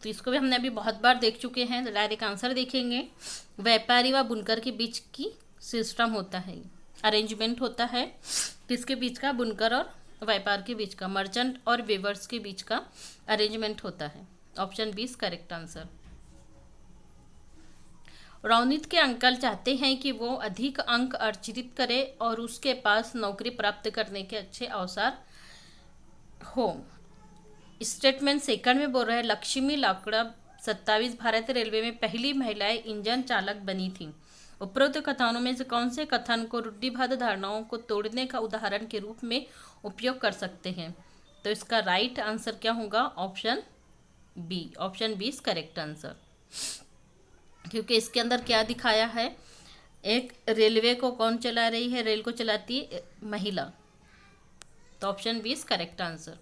तो इसको भी हमने अभी बहुत बार देख चुके हैं, डायरेक्ट आंसर देखेंगे। व्यापारी व बुनकर के बीच की सिस्टम होता है, अरेंजमेंट होता है किसके बीच का? बुनकर और व्यापार के बीच का, मर्चेंट और वेवर्स के बीच का अरेंजमेंट होता है। Option B is correct answer. Raunit के अंकल चाहते हैं कि वो अधिक अंक अर्जित करे और उसके पास नौकरी प्राप्त करने के अच्छे अवसर हो। स्टेटमेंट सेकंड में बोल रहा है लक्ष्मी लाकड़ा 27 भारतीय रेलवे में पहली महिलाएं इंजन चालक बनी थी। उपरोक्त कथनों में से कौन से कथन को रूढ़िबद्ध धारणाओं को तोड़ने का उदाहरण के रूप में उपयोग कर सकते हैं? तो इसका राइट आंसर क्या होगा? Option B, option B is correct answer. क्योंकि इसके अंदर क्या दिखाया है? एक रेलवे को कौन चला रही है? रेल को चलाती है महिला, तो option B is correct answer.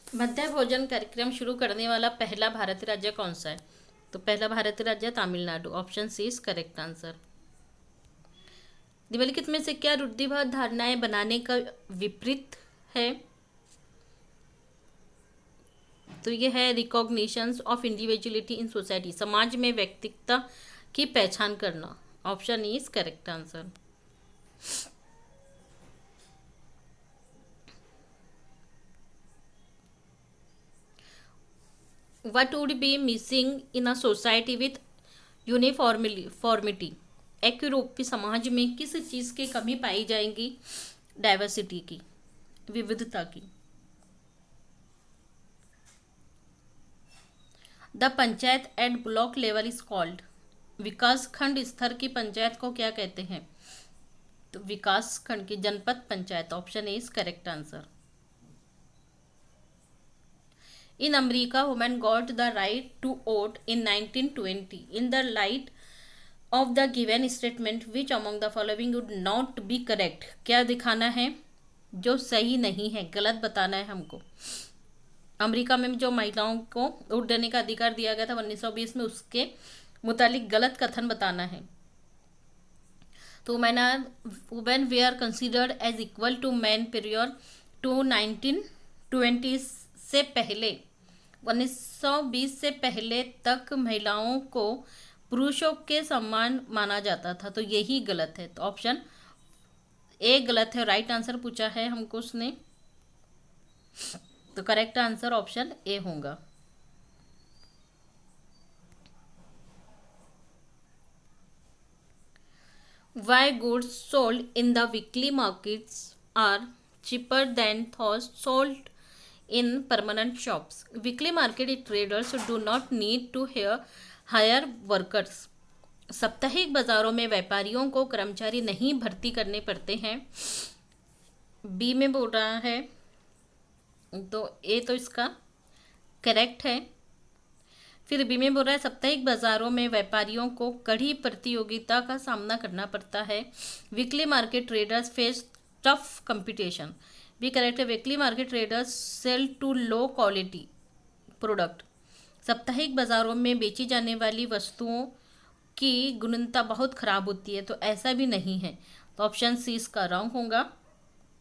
मध्याह्न भोजन कार्यक्रम शुरू करने वाला पहला भारतीय राज्य कौन सा है? तो पहला भारतीय राज्य Tamil Nadu, option C is correct answer. निम्नलिखित में से क्या रूढ़िबद्ध धारणाएं बनाने का विपरीत है? तो ये है recognitions of individuality in society, समाज में व्यक्तित्व की पहचान करना, option E is correct answer. What would be missing in a society with uniformity? एक यूरोपीय समाज में किस चीज़ की कमी पाई जाएगी? डाइवर्सिटी की, विविधता की। The panchayat at block level is called, विकास खंड स्तर की पंचायत को क्या कहते हैं? तो विकास खंड की जनपद panchayat, option A is correct answer. In America, women got the right to vote in 1920. In the light of the given statement, which among the following would not be correct? क्या दिखाना है जो सही नहीं है, गलत बताना है हमको। अमेरिका में जो महिलाओं को वोट देने का अधिकार दिया गया था 1920 में, उसके मुतालिक गलत कथन बताना है। तो women were considered as equal to man period to 1920 से पहले, 1920 से पहले तक महिलाओं को पुरुषों के समान माना जाता था, तो यही गलत है। तो ऑप्शन ए गलत है, राइट आंसर पूछा है हमको उसने, तो करेक्ट आंसर ऑप्शन ए होगा। Why goods sold in the weekly markets are cheaper than those sold in permanent shops? Weekly market traders do not need to hire workers साप्ताहिक बाजारों में व्यापारियों को कर्मचारी नहीं भर्ती करने पड़ते हैं। बी में बोल रहा है, तो ए तो इसका करेक्ट है। फिर बी में बोल रहा है साप्ताहिक बाजारों में व्यापारियों को कड़ी प्रतियोगिता का सामना करना पड़ता है। Weekly market traders face tough competition. B correct है। Weekly market traders sell to low quality product. साप्ताहिक बाजारों में बेची जाने वाली वस्तुओं की गुणवत्ता बहुत खराब होती है, तो ऐसा भी नहीं है। तो ऑप्शन सी इसका रॉन्ग होगा।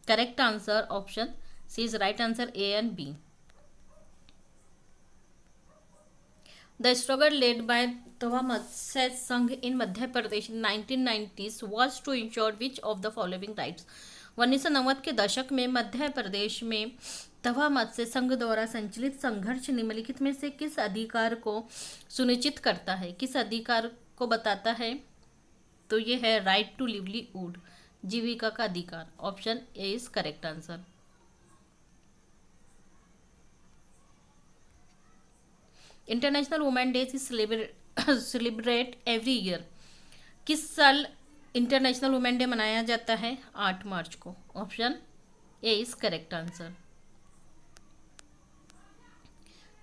Correct answer option C is right answer, A and B. The struggle led by Tawa Matsya Sangh in Madhya Pradesh in 1990s was to ensure which of the following rights। 1990 के दशक में मध्य प्रदेश में तवा मत्स्य संघ द्वारा संचालित संघर्ष निम्नलिखित में से किस अधिकार को सुनिश्चित करता है, किस अधिकार को बताता है? तो ये है राइट टू लिवलीहुड, जीविका का अधिकार। Option A is correct answer. International women day is celebrate every year. किस साल इंटरनेशनल वुमेन डे मनाया जाता है? 8 मार्च को। Option A is correct answer.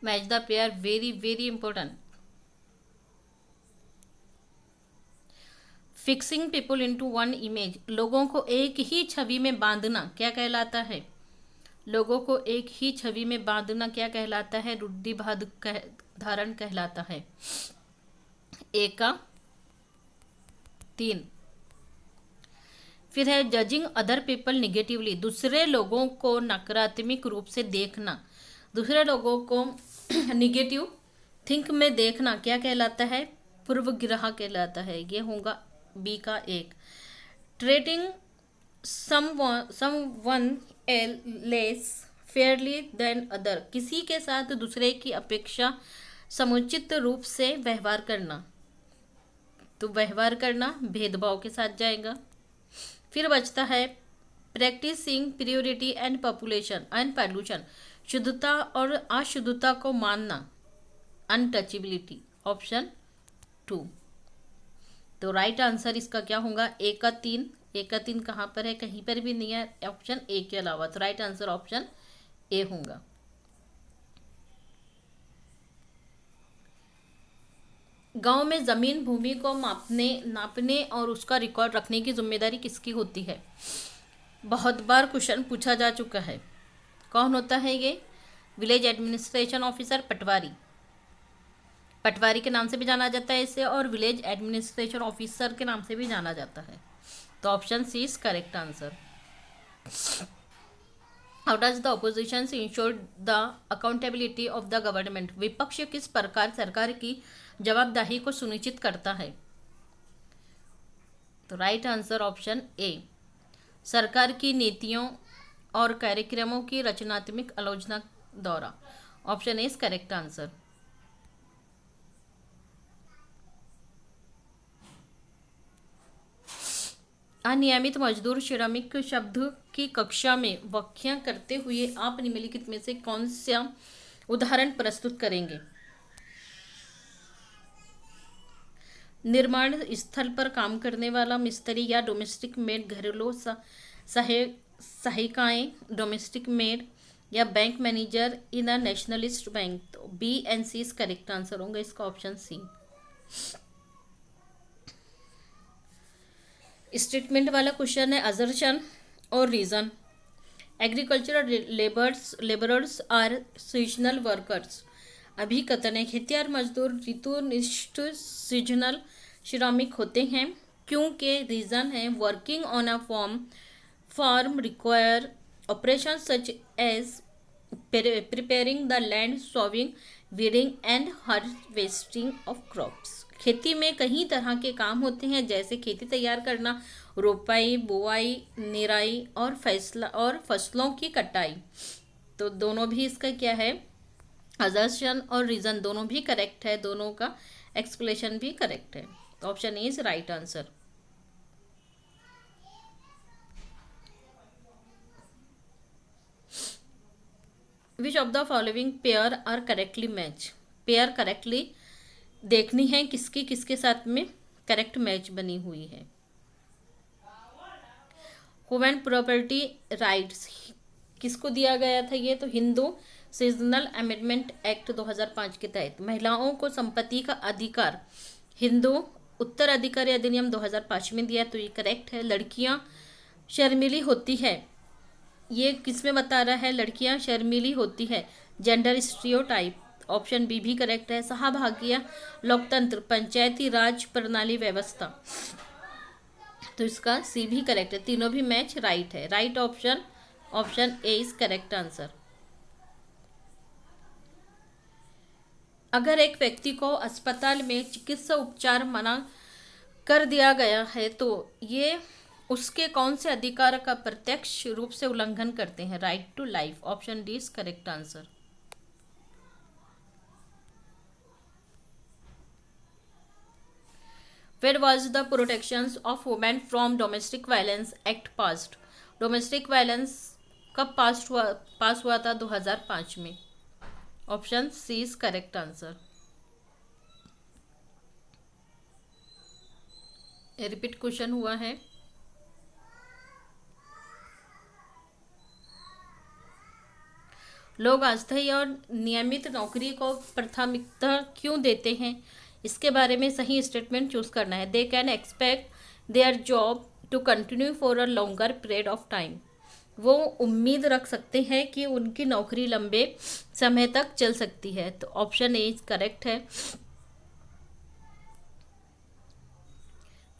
Match the pair, very very important. Fixing people into one image, लोगों को एक ही छवि में बांधना क्या कहलाता है? लोगों को एक ही छवि में बांधना क्या कहलाता है? रूढ़िवाद धारण कहलाता है। ए का 3। फिर है जजिंग अदर पीपल निगेटिवली, दूसरे लोगों को नकारात्मक रूप से देखना, दूसरे लोगों को निगेटिव थिंक में देखना क्या कहलाता है? पूर्वग्रह कहलाता है। ये होगा बी का 1। Treating someone less fairly than other, किसी के साथ दूसरे की अपेक्षा समुचित रूप से व्यवहार करना, तो व्यवहार करना भेदभाव के साथ जाएगा। फिर बचता है practicing purity and population and pollution, शुद्धता और अशुद्धता को मानना, अनटचेबिलिटी। ऑप्शन 2। तो राइट आंसर इसका क्या होगा? ए का 3। ए का 3 कहाँ पर है? कहीं पर भी नहीं है ऑप्शन ए के अलावा, तो राइट आंसर ऑप्शन ए होगा। गांव में जमीन भूमि को नापने और उसका रिकॉर्ड रखने की जिम्मेदारी किसकी होती है? बहुत बार क्वेश्चन पूछा जा चुका है। कौन होता है ये? विलेज एडमिनिस्ट्रेशन ऑफिसर, पटवारी। पटवारी के नाम से भी जाना जाता है इसे, और विलेज एडमिनिस्ट्रेशन ऑफिसर के नाम से भी जाना जाता है। तो option C is correct answer. How does the opposition ensure the accountability of the government, विपक्ष किस प्रकार सरकार की जवाबदेही को सुनिश्चित करता है? तो राइट आंसर ऑप्शन ए, सरकार की नीतियों और कार्यक्रमों की रचनात्मक आलोचना द्वारा। Option A is correct answer. अनियमित मजदूर श्रमिक शब्द की कक्षा में व्याख्या करते हुए आप निम्नलिखित में से कौन सा उदाहरण प्रस्तुत करेंगे? निर्माण स्थल पर काम करने वाला मिस्त्री या डोमेस्टिक मेड, घरेलू सहायिकाएं, डोमेस्टिक मेड या bank manager in a nationalist bank. तो B and C is correct answer होंगे इसका ऑप्शन सी। स्टेटमेंट वाला क्वेश्चन है असर्शन और reason. Agricultural labourers are seasonal workers. अभिकथन है खेतिहर मजदूर ऋतुनिष्ठ सीजनल श्रमिक होते हैं, क्योंकि रीजन है working on a farm require operation such as preparing the land, sowing, weeding and harvesting of crops. खेती में कई तरह के काम होते हैं, जैसे खेती तैयार करना, रोपाई, बुआई, निराई और फसलों की कटाई। तो दोनों भी इसका क्या है? असर्शन और रीजन दोनों भी करेक्ट है, दोनों का एक्सप्लेनेशन भी करेक्ट है। तो option A is right answer. Which of the following pair are correctly match, pair correctly देखनी है किसकी किसके साथ में करेक्ट मैच बनी हुई है। वुमेन प्रॉपर्टी राइट्स किसको दिया गया था? ये तो हिंदू सीजनल अमेंडमेंट एक्ट 2005 के तहत महिलाओं को संपत्ति का अधिकार हिंदू उत्तराधिकारी अधिनियम 2005 में दिया, तो ये करेक्ट है। लड़कियां शर्मीली होती है, ये किस में बता रहा है? लड़कियां शर्मीली होती है, जेंडर स्टीरियोटाइप, ऑप्शन बी भी करेक्ट है। सहभागिता लोकतंत्र पंचायती राज प्रणाली व्यवस्था, तो इसका सी भी करेक्ट है। तीनों भी मैच राइट है। Right option option A is correct answer. अगर एक व्यक्ति को अस्पताल में चिकित्सा उपचार मना कर दिया गया है तो ये उसके कौन से अधिकार का प्रत्यक्ष रूप से उल्लंघन करते हैं? Right to life, option D is correct answer. Where was the Protections of Women from Domestic Violence Act passed? Domestic violence कब पास हुआ था? 2005 में, option C is correct answer. Repeat question हुआ है। लोग अस्थायी और नियमित नौकरी को प्राथमिकता क्यों देते हैं? इसके बारे में सही स्टेटमेंट चूज करना है। They can expect their job to continue for a longer period of time, वो उम्मीद रख सकते हैं कि उनकी नौकरी लंबे समय तक चल सकती है, तो ऑप्शन ए करेक्ट है।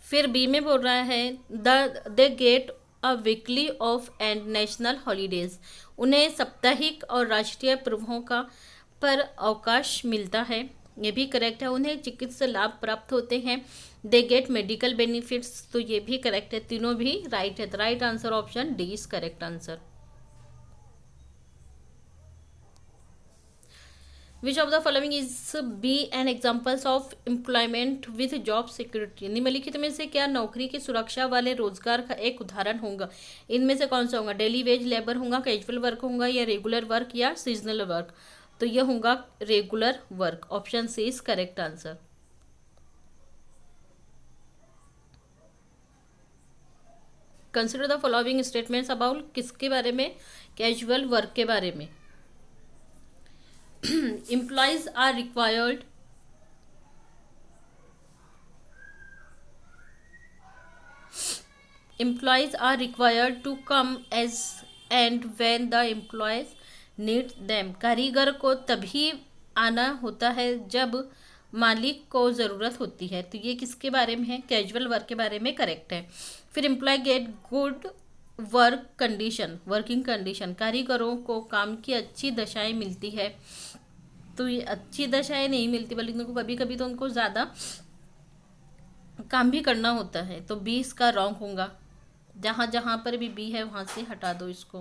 फिर बी में बोल रहा है they get a weekly off and national holidays, उन्हें साप्ताहिक और राष्ट्रीय पर्वों का पर अवकाश मिलता है, ये भी करेक्ट है। उन्हें चिकित्सा लाभ प्राप्त होते हैं, दे गेट मेडिकल बेनिफिट्स, तो ये भी करेक्ट है। तीनों भी राइट है, तो right answer option D is correct answer. Which of the following is be an examples of employment with job security, निम्नलिखित में से क्या नौकरी की सुरक्षा वाले रोजगार का एक उदाहरण होगा? इनमें से कौन सा होगा? डेली वेज लेबर होगा, कैजुअल वर्क होगा, या रेगुलर वर्क, या सीजनल वर्क? तो यह होगा regular work, option C is correct answer. Consider the following statements about किसके बारे में? कैजुअल वर्क के बारे में। employees are required to come as and when the employees need them, कारीगर को तभी आना होता है जब मालिक को ज़रूरत होती है, तो ये किसके बारे में है? कैजुअल वर्क के बारे में, करेक्ट है। फिर employ get good work condition, working condition, कारीगरों को काम की अच्छी दशाएं मिलती है, तो ये अच्छी दशाएं नहीं मिलती बल्कि उनको कभी कभी तो उनको ज़्यादा काम भी करना होता है, तो बी इसका रॉन्ग होगा। जहाँ जहाँ पर भी बी है वहाँ से हटा दो इसको।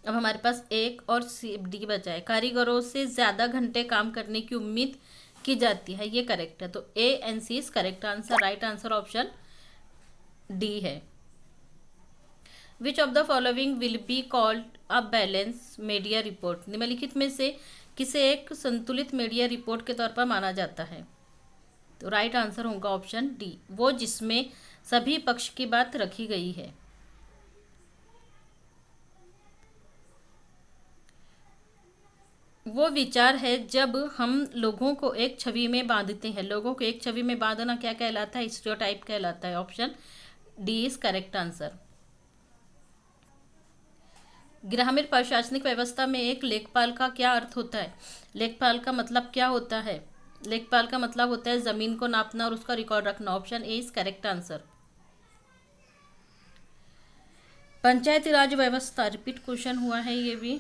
अब हमारे पास एक और सी डी बचा है। कारीगरों से ज़्यादा घंटे काम करने की उम्मीद की जाती है, ये करेक्ट है, तो A and C is correct answer. Right answer option D है। Which of the following will be called a balance media report, निम्नलिखित में से किसे एक संतुलित मीडिया रिपोर्ट के तौर पर माना जाता है? तो राइट आंसर होगा ऑप्शन डी, वो जिसमें सभी पक्ष की बात रखी गई है। वो विचार है जब हम लोगों को एक छवि में बांधते हैं, लोगों को एक छवि में बांधना क्या कहलाता है? स्टीरियोटाइप कहलाता है, option D is correct answer. ग्रामीण प्रशासनिक व्यवस्था में एक लेखपाल का क्या अर्थ होता है? लेखपाल का मतलब क्या होता है? लेखपाल का मतलब होता है जमीन को नापना और उसका रिकॉर्ड रखना, option A is correct answer. Panchayati Raj व्यवस्था, रिपीट क्वेश्चन हुआ है ये भी।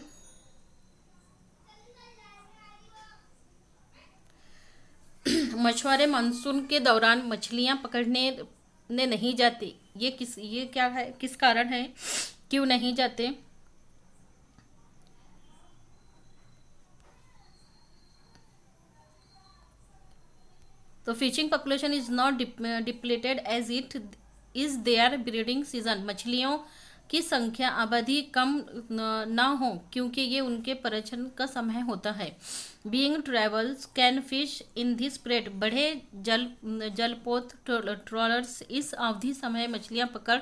मछुआरे मानसून के दौरान मछलियां पकड़ने नहीं जाते, ये क्या है, किस कारण है, क्यों नहीं जाते? तो fishing population is not depleted as it is their breeding season, मछलियों की संख्या अवधि कम ना हो, क्योंकि ये उनके प्रजनन का समय होता है। Being travels can fish in this period, बड़े जलपोत ट्रॉलर्स इस अवधि समय मछलियां पकड़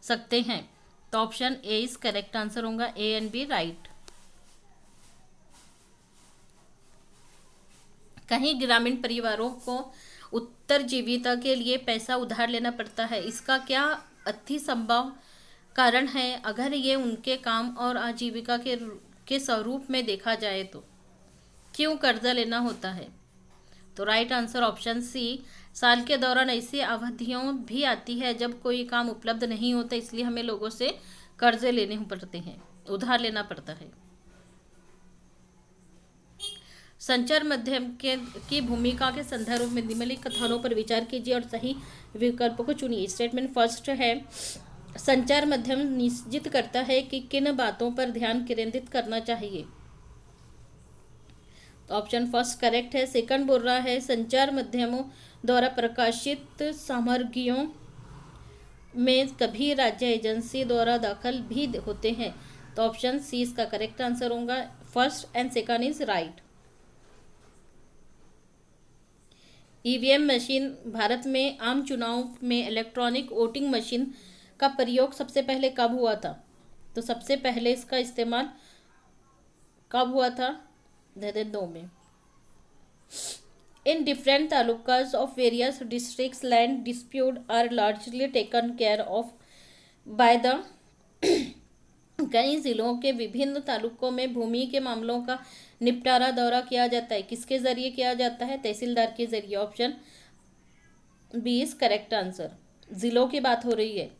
सकते हैं। तो option A is correct answer होगा, ए एंड बी राइट। कहीं ग्रामीण परिवारों को उत्तरजीविता के लिए पैसा उधार लेना पड़ता है, इसका क्या अति संभव कारण है अगर ये उनके काम और आजीविका के स्वरूप में देखा जाए तो? क्यों कर्जा लेना होता है? तो राइट आंसर ऑप्शन सी, साल के दौरान ऐसी अवधियों भी आती है जब कोई काम उपलब्ध नहीं होता, इसलिए हमें लोगों से कर्जे लेने पड़ते हैं, उधार लेना पड़ता है। संचार माध्यम के की भूमिका के संदर्भ में निम्नलिखित कथनों पर विचार कीजिए और सही विकल्प को चुनिए। स्टेटमेंट फर्स्ट है, संचार माध्यम निश्चित करता है कि किन बातों पर ध्यान केंद्रित करना चाहिए। तो ऑप्शन फर्स्ट करेक्ट है। सेकंड बोल रहा है, संचार माध्यमों द्वारा प्रकाशित सामग्रियों में कभी राज्य एजेंसी द्वारा दाखिल भी होते हैं। तो ऑप्शन सी इसका करेक्ट आंसर होगा, first and second is right. EVM machine, Bharat में आम चुनाव में इलेक्ट्रॉनिक वोटिंग मशीन का प्रयोग सबसे पहले कब हुआ था? तो सबसे पहले इसका इस्तेमाल कब हुआ था? 2002 में। In different talukas of various districts land dispute are largely taken care of by the कई जिलों के विभिन्न तालुकों में भूमि के मामलों का निपटारा दौरा किया जाता है, किसके जरिए किया जाता है? तहसीलदार के जरिए। Option B is correct answer. जिलों की बात हो रही है।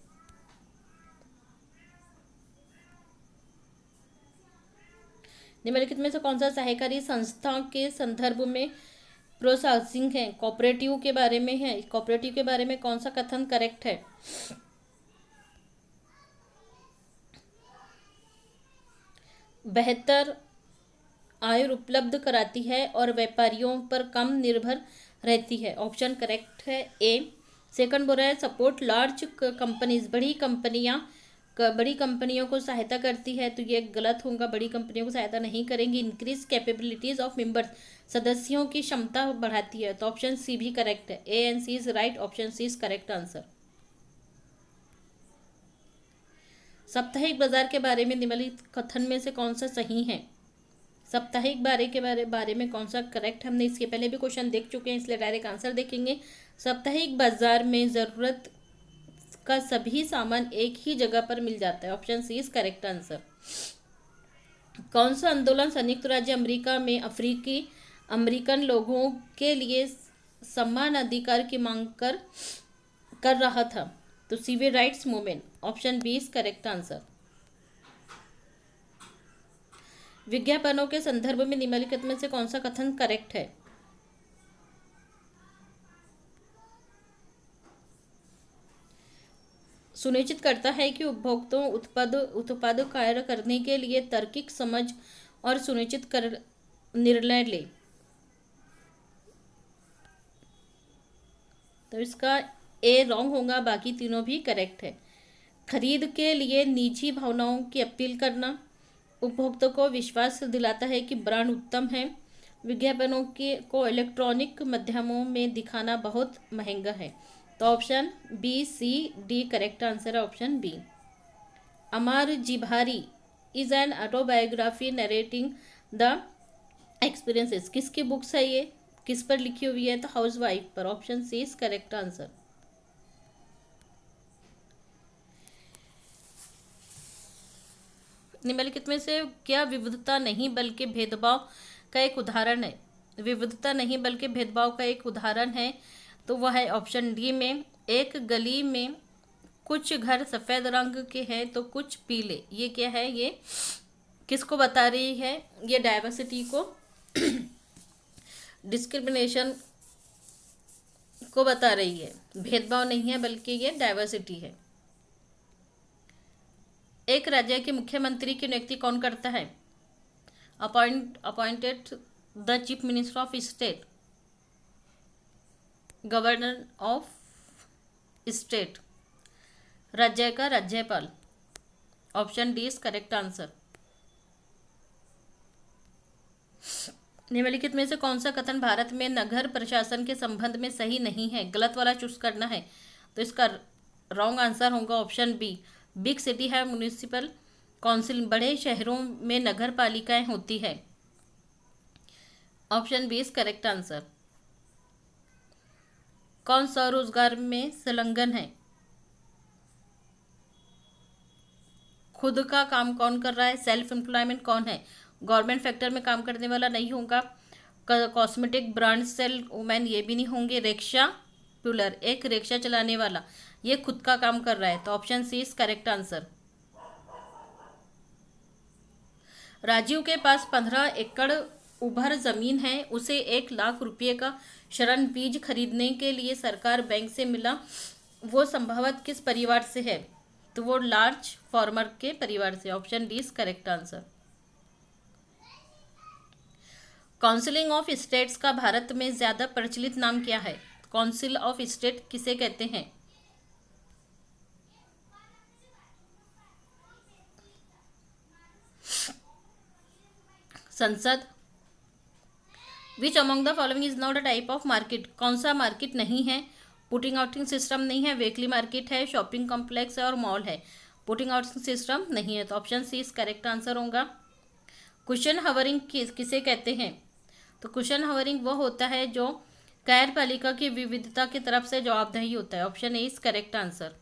निम्नलिखित में से कौन सा सहकारी संस्था के संदर्भ में प्रोसेसिंग है? कोऑपरेटिव के बारे में है। कोऑपरेटिव के बारे में कौन सा कथन करेक्ट है? बेहतर आय उपलब्ध कराती है और व्यापारियों पर कम निर्भर रहती है। ऑप्शन करेक्ट है ए। सेकंड बोल रहा है, सपोर्ट लार्ज कंपनीज, बड़ी कंपनियों को सहायता करती है। तो ये गलत होगा, बड़ी कंपनियों को सहायता नहीं करेंगी। इंक्रीज कैपेबिलिटीज ऑफ मेंबर्स, सदस्यों की क्षमता बढ़ाती है। तो ऑप्शन सी भी करेक्ट है, A and C is right. Option C is correct answer. साप्ताहिक बाजार के बारे में निम्नलिखित कथन में से कौन सा सही है? साप्ताहिक बारे में कौन सा करेक्ट? हमने इसके पहले भी क्वेश्चन देख चुके हैं, इसलिए डायरेक्ट आंसर देखेंगे। साप्ताहिक बाजार में जरूरत का सभी सामान एक ही जगह पर मिल जाता है। Option C is correct answer. कौन सा आंदोलन संयुक्त राज्य अमेरिका में अमेरिकन लोगों के लिए समान अधिकार की मांग कर रहा था? तो civil rights movement. Option B is correct answer. विज्ञापनों के संदर्भ में निम्नलिखित में से कौन सा कथन करेक्ट है? सुनिश्चित करता है कि उपभोक्ताओं उत्पाद कार्य करने के लिए तार्किक समझ और सुनिश्चित कर निर्णय ले। तो इसका ए रॉन्ग होगा, बाकी तीनों भी करेक्ट है। खरीद के लिए निजी भावनाओं की अपील करना, उपभोक्ता को विश्वास दिलाता है कि ब्रांड उत्तम है। विज्ञापनों को इलेक्ट्रॉनिक माध्यमों में दिखाना बहुत महंगा है। तो option B C D correct answer है, ऑप्शन बी। अमर जीभारी is an autobiography narrating the experiences, किसकी बुक्स है ये? किस पर लिखी हुई है? तो हाउस वाइफ पर। Option C is correct answer. निम्नलिखित में से क्या विविधता नहीं बल्कि भेदभाव का एक उदाहरण है? विविधता नहीं बल्कि भेदभाव का एक उदाहरण है, तो वह है ऑप्शन डी में, एक गली में कुछ घर सफ़ेद रंग के हैं तो कुछ पीले। ये क्या है? ये किसको बता रही है? ये डाइवर्सिटी को, डिस्क्रिमिनेशन को बता रही है। भेदभाव नहीं है बल्कि ये डाइवर्सिटी है। एक राज्य के मुख्यमंत्री की नियुक्ति कौन करता है? Appointed the chief minister of state, governor of state, राज्य का राज्यपाल। Option D is correct answer. निम्नलिखित में से कौन सा कथन भारत में नगर प्रशासन के संबंध में सही नहीं है? गलत वाला चूज करना है, तो इसका रॉन्ग आंसर होगा ऑप्शन बी। बिग सिटी है म्यूनिसिपल काउंसिल, बड़े शहरों में नगर पालिकाएं होती है। Option B is correct answer. कौन स्वरोजगार में संलग्न है? खुद का काम कौन कर रहा है? सेल्फ एम्प्लॉयमेंट कौन है? गवर्नमेंट सेक्टर में काम करने वाला नहीं होगा। कॉस्मेटिक ब्रांड सेल वुमेन ये भी नहीं होंगे। रिक्शा पुलर, एक रिक्शा चलाने वाला, ये खुद का काम कर रहा है, तो option C is correct answer. Rajiv के पास 15 एकड़ उभर जमीन है, उसे 1 लाख रुपये का शरण बीज खरीदने के लिए सरकार बैंक से मिला, वो संभवत किस परिवार से है? तो वो लार्ज फार्मर के परिवार से। Option D is correct answer. Counselling of states का भारत में ज्यादा प्रचलित नाम क्या है? काउंसिल ऑफ स्टेट किसे कहते हैं? संसद। विच among the following is not a type of market? कौन सा मार्केट नहीं है? पुटिंग आउटिंग सिस्टम नहीं है, वीकली मार्केट है, शॉपिंग कॉम्प्लेक्स है और मॉल है। पुटिंग आउटिंग सिस्टम नहीं है, तो option C is correct answer होगा। कुशन हवरिंग किसे कहते हैं? तो कुशन हवरिंग वो होता है जो कार्यपालिका की विविधता की तरफ से जवाबदेही होता है। Option A is correct answer.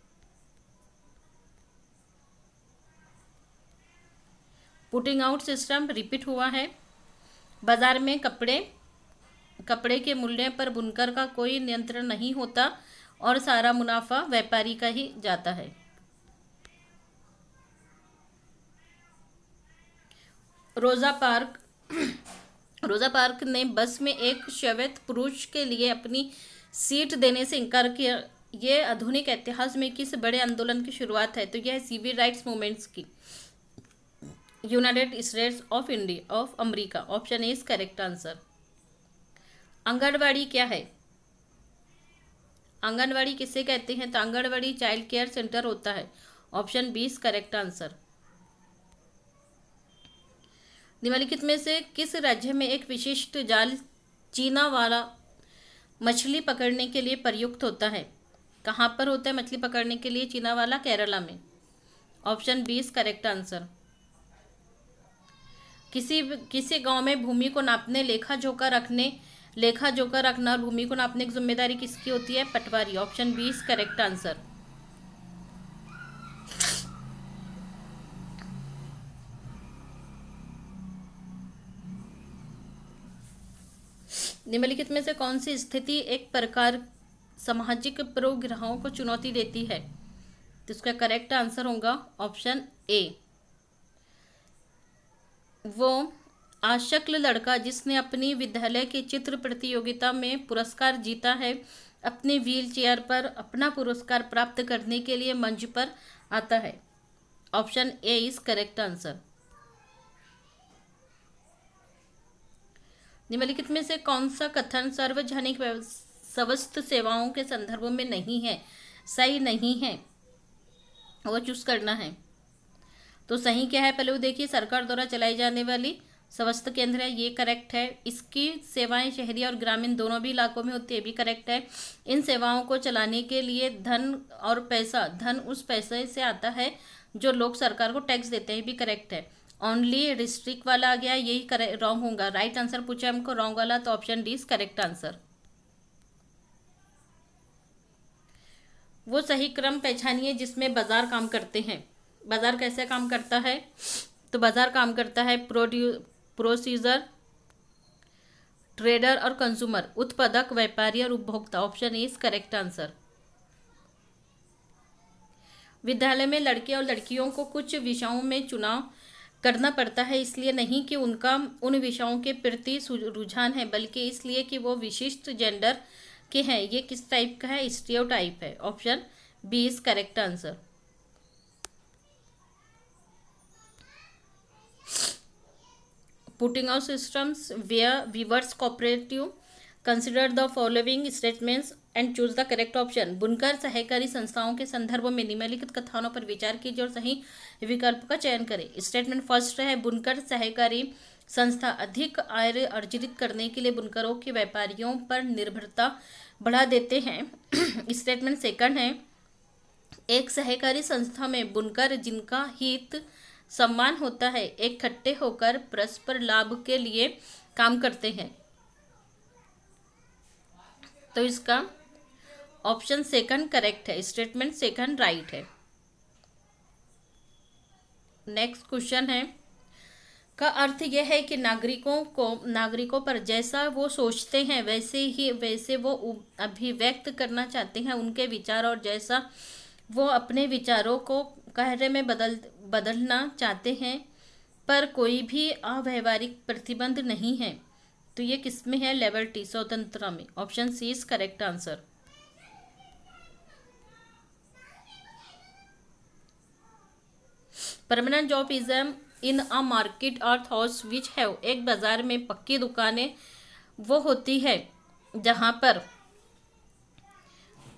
Putting out system repeat हुआ है। बाजार में कपड़े के मूल्य पर बुनकर का कोई नियंत्रण नहीं होता और सारा मुनाफा व्यापारी का ही जाता है। रोजा पार्क ने बस में एक श्वेत पुरुष के लिए अपनी सीट देने से इनकार किया। ये आधुनिक इतिहास में किस बड़े आंदोलन की शुरुआत है? तो यह सिविल राइट्स मूवमेंट्स की। United States of India of America. Option A is correct answer. Anganwadi क्या है? आंगनवाड़ी किसे कहते हैं? तो आंगनवाड़ी चाइल्ड केयर सेंटर होता है। Option B is correct answer. निम्नलिखित में से किस राज्य में एक विशिष्ट जाल चीना वाला मछली पकड़ने के लिए प्रयुक्त होता है? कहाँ पर होता है मछली पकड़ने के लिए चीना वाला? केरला में। Option B is correct answer. किसी गांव में भूमि को नापने लेखा जोखा रखना और भूमि को नापने की जिम्मेदारी किसकी होती है? Patwari. Option B is correct answer. निम्नलिखित में से कौन सी स्थिति एक प्रकार सामाजिक पूर्वाग्रहों को चुनौती देती है? तो इसका करेक्ट आंसर होगा ऑप्शन ए। वो आशक्ल लड़का जिसने अपनी विद्यालय की चित्र प्रतियोगिता में पुरस्कार जीता है, अपने व्हील चेयर पर अपना पुरस्कार प्राप्त करने के लिए मंच पर आता है। Option A is correct answer. निम्नलिखित में से कौन सा कथन सार्वजनिक स्वास्थ्य सेवाओं के संदर्भ में नहीं है, सही नहीं है? वो चूज करना है। तो सही क्या है पहले वो देखिए। सरकार द्वारा चलाई जाने वाली स्वास्थ्य केंद्र है, ये करेक्ट है। इसकी सेवाएं शहरी और ग्रामीण दोनों भी इलाकों में होती है, भी करेक्ट है। इन सेवाओं को चलाने के लिए धन उस पैसे से आता है जो लोग सरकार को टैक्स देते हैं, भी करेक्ट है। ओनली डिस्ट्रिक्ट वाला आ गया, यही रॉन्ग होगा। राइट आंसर पूछा हमको रॉन्ग वाला, तो option D is correct answer. वो सही क्रम पहचानिए जिसमें बाजार काम करते हैं। बाजार कैसे काम करता है? तो बाजार काम करता है प्रोड्यूसर, ट्रेडर और कंज्यूमर, उत्पादक, व्यापारी और उपभोक्ता। Option A is correct answer. विद्यालय में लड़के और लड़कियों को कुछ विषयों में चुनाव करना पड़ता है, इसलिए नहीं कि उनका उन विषयों के प्रति रुझान है, बल्कि इसलिए कि वो विशिष्ट जेंडर के हैं। ये किस टाइप का है? स्टीरियोटाइप है। Option B is correct answer. Putting out systems where weavers cooperative consider the following statements and choose the correct option. बुनकर सहकारी संस्थाओं के संदर्भ में निम्नलिखित कथनों पर विचार कीजिए और सही विकल्प का चयन करें। स्टेटमेंट फर्स्ट है, बुनकर सहकारी संस्था अधिक आय अर्जित करने के लिए बुनकरों के व्यापारियों पर निर्भरता बढ़ा देते हैं। स्टेटमेंट सेकंड है, एक सहकारी संस्था में बुनकर जिनका हित सम्मान होता है इकट्ठे होकर परस्पर लाभ के लिए काम करते हैं। तो इसका ऑप्शन सेकंड करेक्ट है, स्टेटमेंट सेकंड राइट है। नेक्स्ट क्वेश्चन है, का अर्थ यह है कि नागरिकों पर जैसा वो सोचते हैं वैसे वो अभिव्यक्त करना चाहते हैं उनके विचार, और जैसा वो अपने विचारों को कार्य में बदलना चाहते हैं, पर कोई भी अव्यवहारिक प्रतिबंध नहीं है। तो ये किस में है? लिबर्टी, स्वतंत्रता में। Option C is correct answer. Permanent job is in a market और हाउस विच हैव, एक बाजार में पक्की दुकानें वो होती है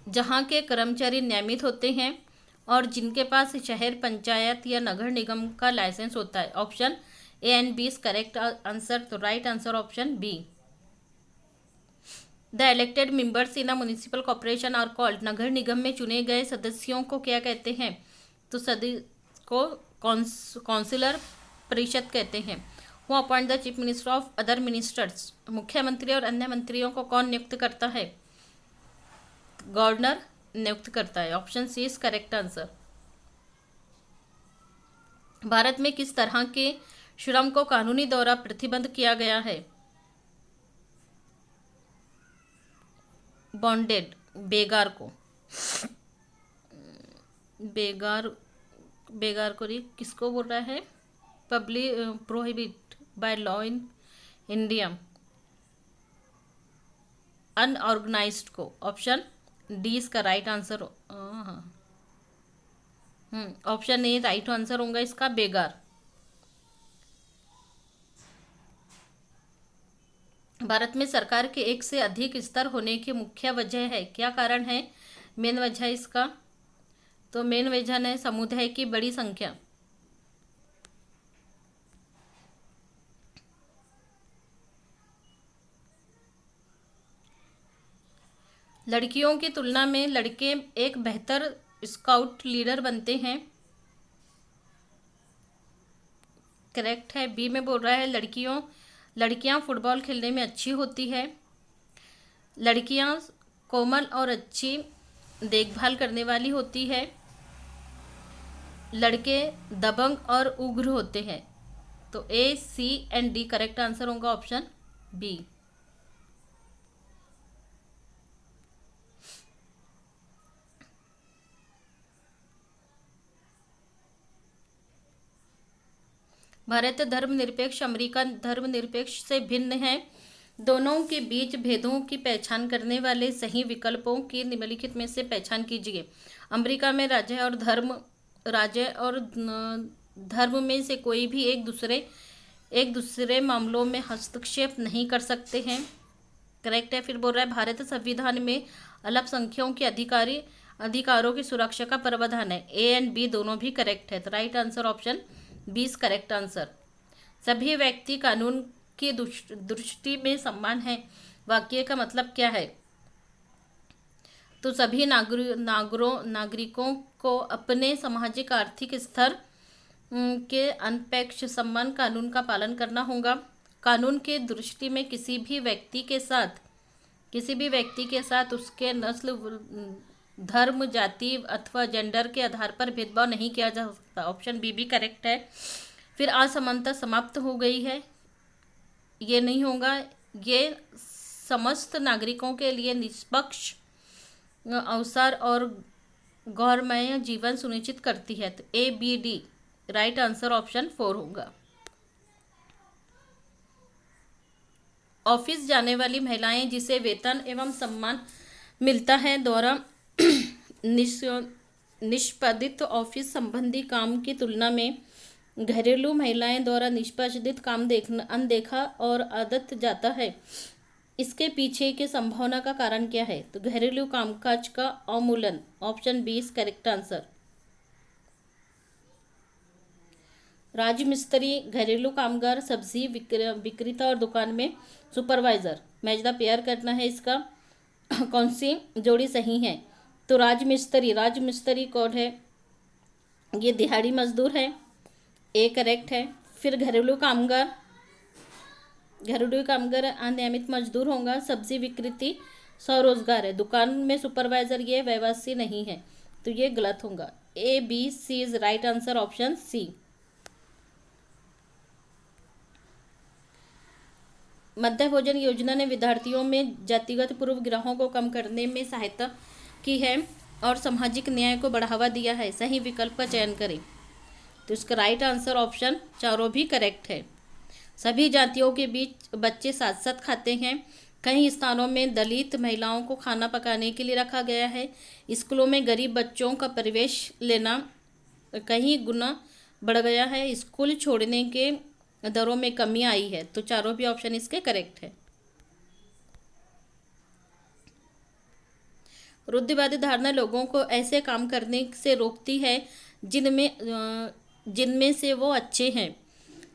जहाँ के कर्मचारी नियमित होते हैं और जिनके पास शहर पंचायत या नगर निगम का लाइसेंस होता है। Option A and B is correct answer. तो right answer option B. The elected members in a municipal corporation are called, नगर निगम में चुने गए सदस्यों को क्या कहते हैं? तो सदस्य को काउंसिलर परिषद कहते हैं। Who appoint the chief minister of other ministers, मुख्यमंत्री और अन्य मंत्रियों को कौन नियुक्त करता है? गवर्नर नियुक्त करता है। Option C is correct answer. Bharat में किस तरह के श्रम को कानूनी द्वारा प्रतिबंध किया गया है? बॉन्डेड, बेगार को बेगार को किसको बोल रहा है? Public prohibit by law in India, unorganised को। ऑप्शन डी इसका राइट आंसर। ऑप्शन ए राइट आंसर होगा इसका, बेगार। भारत में सरकार के एक से अधिक स्तर होने की मुख्य वजह है, क्या कारण है? मेन वजह इसका, तो मेन वजह है समुदाय की बड़ी संख्या। लड़कियों की तुलना में लड़के एक बेहतर स्काउट लीडर बनते हैं। करेक्ट है, बी में बोल रहा है लड़कियां फुटबॉल खेलने में अच्छी होती है। लड़कियां कोमल और अच्छी देखभाल करने वाली होती है। लड़के दबंग और उग्र होते हैं। तो ए, सी एंड डी करेक्ट आंसर होगा ऑप्शन बी। भारत धर्मनिरपेक्ष, अमेरिका धर्मनिरपेक्ष से भिन्न है। दोनों के बीच भेदों की पहचान करने वाले सही विकल्पों की निम्नलिखित में से पहचान कीजिए। अमेरिका में राज्य और धर्म में से कोई भी एक दूसरे मामलों में हस्तक्षेप नहीं कर सकते हैं। करेक्ट है। फिर बोल रहा है भारत संविधान में अल्पसंख्यकों के अधिकारों की सुरक्षा का प्रावधान है। ए एंड बी दोनों भी करेक्ट है। तो right answer option B is correct answer. सभी व्यक्ति कानून की दृष्टि में समान है, वाक्य का मतलब क्या है? तो सभी नागरिकों को अपने सामाजिक आर्थिक स्तर के अनपेक्ष सम्मान कानून का पालन करना होगा। कानून के दृष्टि में किसी भी व्यक्ति के साथ उसके नस्ल, धर्म, जाति अथवा जेंडर के आधार पर भेदभाव नहीं किया जा सकता। ऑप्शन बी भी करेक्ट है। फिर असमानता समाप्त हो गई है, ये नहीं होगा। ये समस्त नागरिकों के लिए निष्पक्ष अवसर और गौरवमय जीवन सुनिश्चित करती है। तो A, B, D right answer option 4 होगा। ऑफिस जाने वाली महिलाएं जिसे वेतन एवं सम्मान मिलता है द्वारा निष्पादित ऑफिस संबंधी काम की तुलना में घरेलू महिलाएं द्वारा निष्पादित काम अनदेखा और आदत जाता है। इसके पीछे के संभावना का कारण क्या है? तो घरेलू कामकाज का अवमूलन, option B is correct answer. राजमिस्त्री, घरेलू कामगार, सब्जी विक्रेता और दुकान में सुपरवाइजर, मैच द पेयर करना है इसका। कौन सी जोड़ी सही है? तो राजमिस्त्री कौन है? ये दिहाड़ी मजदूर है, ए करेक्ट है। फिर घरेलू कामगार अनियमित मजदूर होगा। सब्जी विक्रेती स्वरोजगार है। दुकान में सुपरवाइजर ये व्यवसायी नहीं है, तो ये गलत होगा। A B C is right answer, option C. मध्य भोजन योजना ने विद्यार्थियों में जातिगत पूर्वग्रहों को कम करने में सहायता की है और सामाजिक न्याय को बढ़ावा दिया है। सही विकल्प का चयन करें। तो इसका राइट आंसर ऑप्शन चारों भी करेक्ट है। सभी जातियों के बीच बच्चे साथ साथ खाते हैं। कई स्थानों में दलित महिलाओं को खाना पकाने के लिए रखा गया है। स्कूलों में गरीब बच्चों का प्रवेश लेना कई गुना बढ़ गया है। स्कूल छोड़ने के दरों में कमी आई है। तो चारों भी ऑप्शन इसके करेक्ट है। रूढ़िवादी धारणा लोगों को ऐसे काम करने से रोकती है जिनमें से वो अच्छे हैं।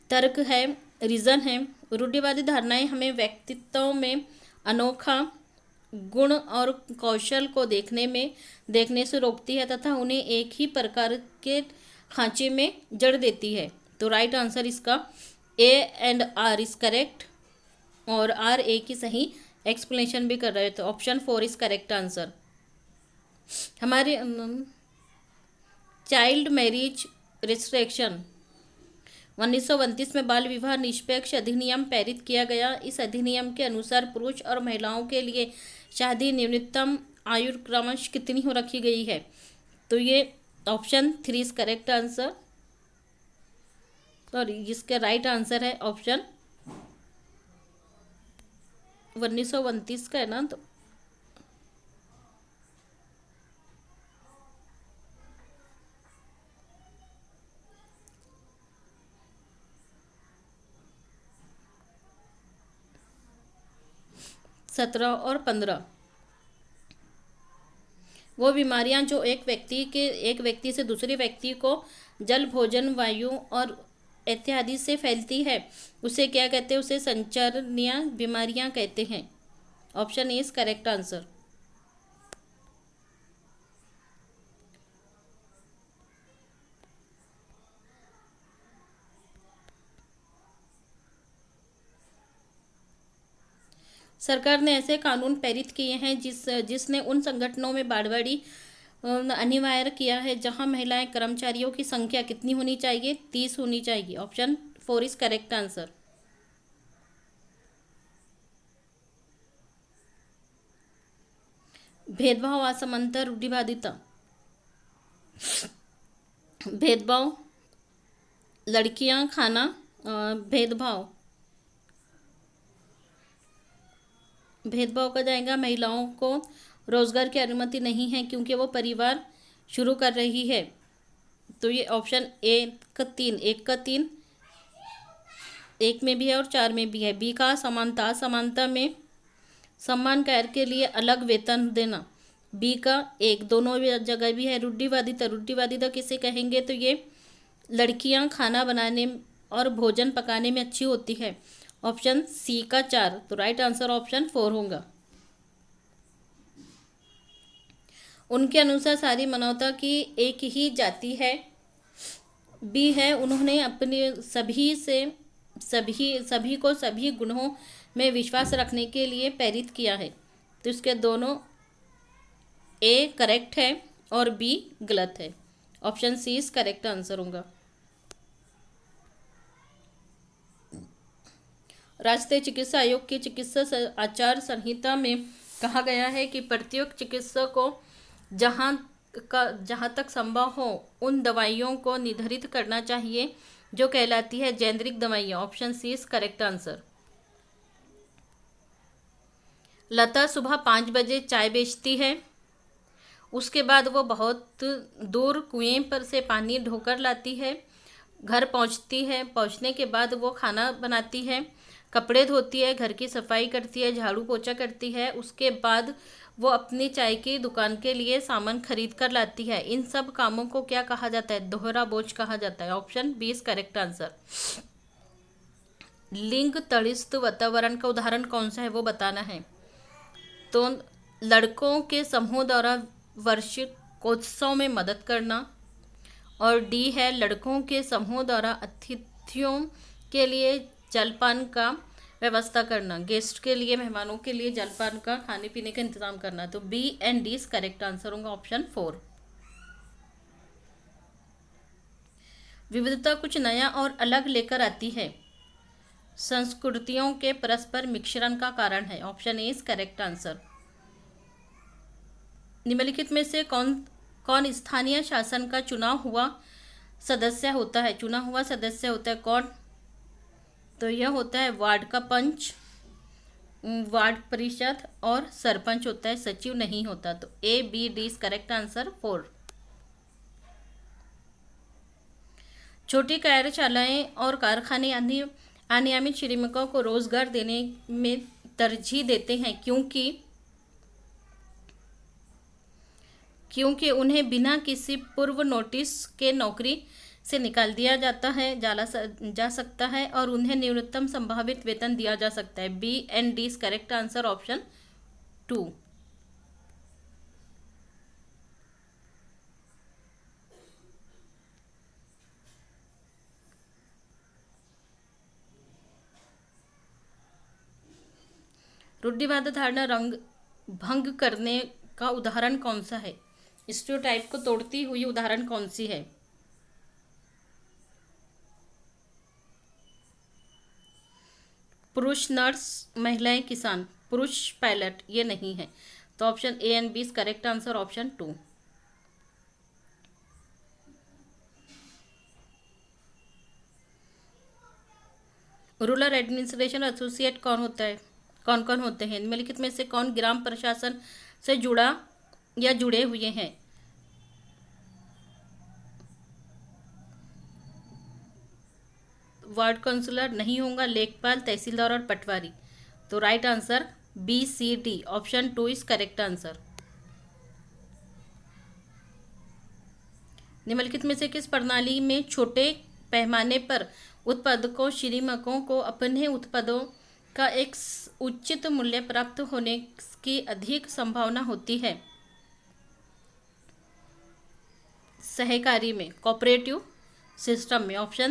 तर्क है, रीज़न है। रूढ़िवादी धारणाएं हमें व्यक्तित्व में अनोखा गुण और कौशल को देखने से रोकती है तथा उन्हें एक ही प्रकार के खांचे में जड़ देती है। तो राइट आंसर इसका A and R is correct, और आर ए की सही एक्सप्लेनेशन भी कर रहे थे। Option 4 is correct answer. हमारे चाइल्ड मैरिज रिस्ट्रिक्शन 1929 में बाल विवाह निष्पक्ष अधिनियम पारित किया गया। इस अधिनियम के अनुसार पुरुष और महिलाओं के लिए शादी न्यूनतम आयु क्रमश कितनी हो रखी गई है? तो ये ऑप्शन 3 इज करेक्ट आंसर, और इसका राइट आंसर है ऑप्शन 1929 का है ना। तो सत्रह और 15 वो बीमारियां जो एक व्यक्ति से दूसरे व्यक्ति को जल, भोजन, वायु और इत्यादि से फैलती है, उसे क्या कहते हैं? उसे संचारणीय बीमारियां कहते हैं। Option A is correct answer. सरकार ने ऐसे कानून पारित किए हैं जिसने उन संगठनों में बाड़वाड़ी अनिवार्य किया है जहां महिलाएं कर्मचारियों की संख्या कितनी होनी चाहिए? 30 होनी चाहिए। Option 4 is correct answer. भेदभाव, असमानता, रूढ़िवादिता। भेदभाव, लड़कियां खाना, भेदभाव का जाएगा। महिलाओं को रोजगार की अनुमति नहीं है क्योंकि वो परिवार शुरू कर रही है। तो ये ऑप्शन एक का तीन एक में भी है और 4 में भी है। बी का समानता में सम्मान कार्य के लिए अलग वेतन देना। बी का एक, दोनों जगह भी है। रूढ़िवादिता किसे कहेंगे? तो ये लड़कियां खाना बनाने और भोजन पकाने में अच्छी होती है। ऑप्शन सी का 4। तो राइट आंसर ऑप्शन 4 होगा। उनके अनुसार सारी मानवता की एक ही जाति है। बी है, उन्होंने अपने सभी को सभी गुणों में विश्वास रखने के लिए प्रेरित किया है। तो इसके दोनों ए करेक्ट है और बी गलत है। Option C is correct answer होगा। राष्ट्रीय चिकित्सा आयोग की चिकित्सा आचार संहिता में कहा गया है कि प्रत्येक चिकित्सक को जहाँ तक संभव हो उन दवाइयों को निर्धारित करना चाहिए जो कहलाती है जेनेरिक दवाइयाँ। Option C is correct answer. Lata सुबह 5 बजे चाय बेचती है। उसके बाद वो बहुत दूर कुएं पर से पानी ढोकर लाती है। घर पहुंचने के बाद वो खाना बनाती है। कपड़े धोती है, घर की सफाई करती है, झाड़ू पोछा करती है, उसके बाद वो अपनी चाय की दुकान के लिए सामान खरीद कर लाती है। इन सब कामों को क्या कहा जाता है? दोहरा बोझ कहा जाता है। Option B is correct answer. लिंग तटस्थ वातावरण का उदाहरण कौन सा है वो बताना है। तो लड़कों के समूह द्वारा वार्षिकोत्सव में मदद करना, और डी है लड़कों के समूह द्वारा अतिथियों के लिए जलपान का व्यवस्था करना, गेस्ट के लिए, मेहमानों के लिए जलपान का, खाने पीने का इंतजाम करना। तो B and D correct answer होगा ऑप्शन 4। विविधता कुछ नया और अलग लेकर आती है, संस्कृतियों के परस्पर मिश्रण का कारण है। Option A is correct answer. निम्नलिखित में से कौन कौन स्थानीय शासन का चुना हुआ सदस्य होता है? चुना हुआ सदस्य होता है कौन? तो यह होता है वार्ड का पंच, वार्ड परिषद, और सरपंच होता है, सचिव नहीं होता। तो A B D is correct answer 4। छोटी कार्यशालाएं और कारखाने अनियमित श्रमिकों को रोजगार देने में तरजीह देते हैं क्योंकि उन्हें बिना किसी पूर्व नोटिस के नौकरी से निकाल दिया जा सकता है और उन्हें न्यूनतम संभावित वेतन दिया जा सकता है। B and D is correct answer option 2। रूढ़िवाद धारणा रंग भंग करने का उदाहरण कौन सा है? स्टीरियोटाइप को तोड़ती हुई उदाहरण कौन सी है? पुरुष नर्स, महिलाएं किसान, पुरुष पायलट, ये नहीं है। तो option A and B is correct answer option 2। Rural administration associate कौन होता है? कौन कौन होते हैं? निम्नलिखित में से कौन ग्राम प्रशासन से जुड़ा या जुड़े हुए हैं? वार्ड काउंसलर नहीं होगा, लेखपाल, तहसीलदार और पटवारी। तो right answer B C D option 2 is correct answer. निम्नलिखित में से किस प्रणाली में छोटे पैमाने पर उत्पादकों श्रमिकों को अपने उत्पादों का एक उचित मूल्य प्राप्त होने की अधिक संभावना होती है? सहकारी में, कोऑपरेटिव सिस्टम में। ऑप्शन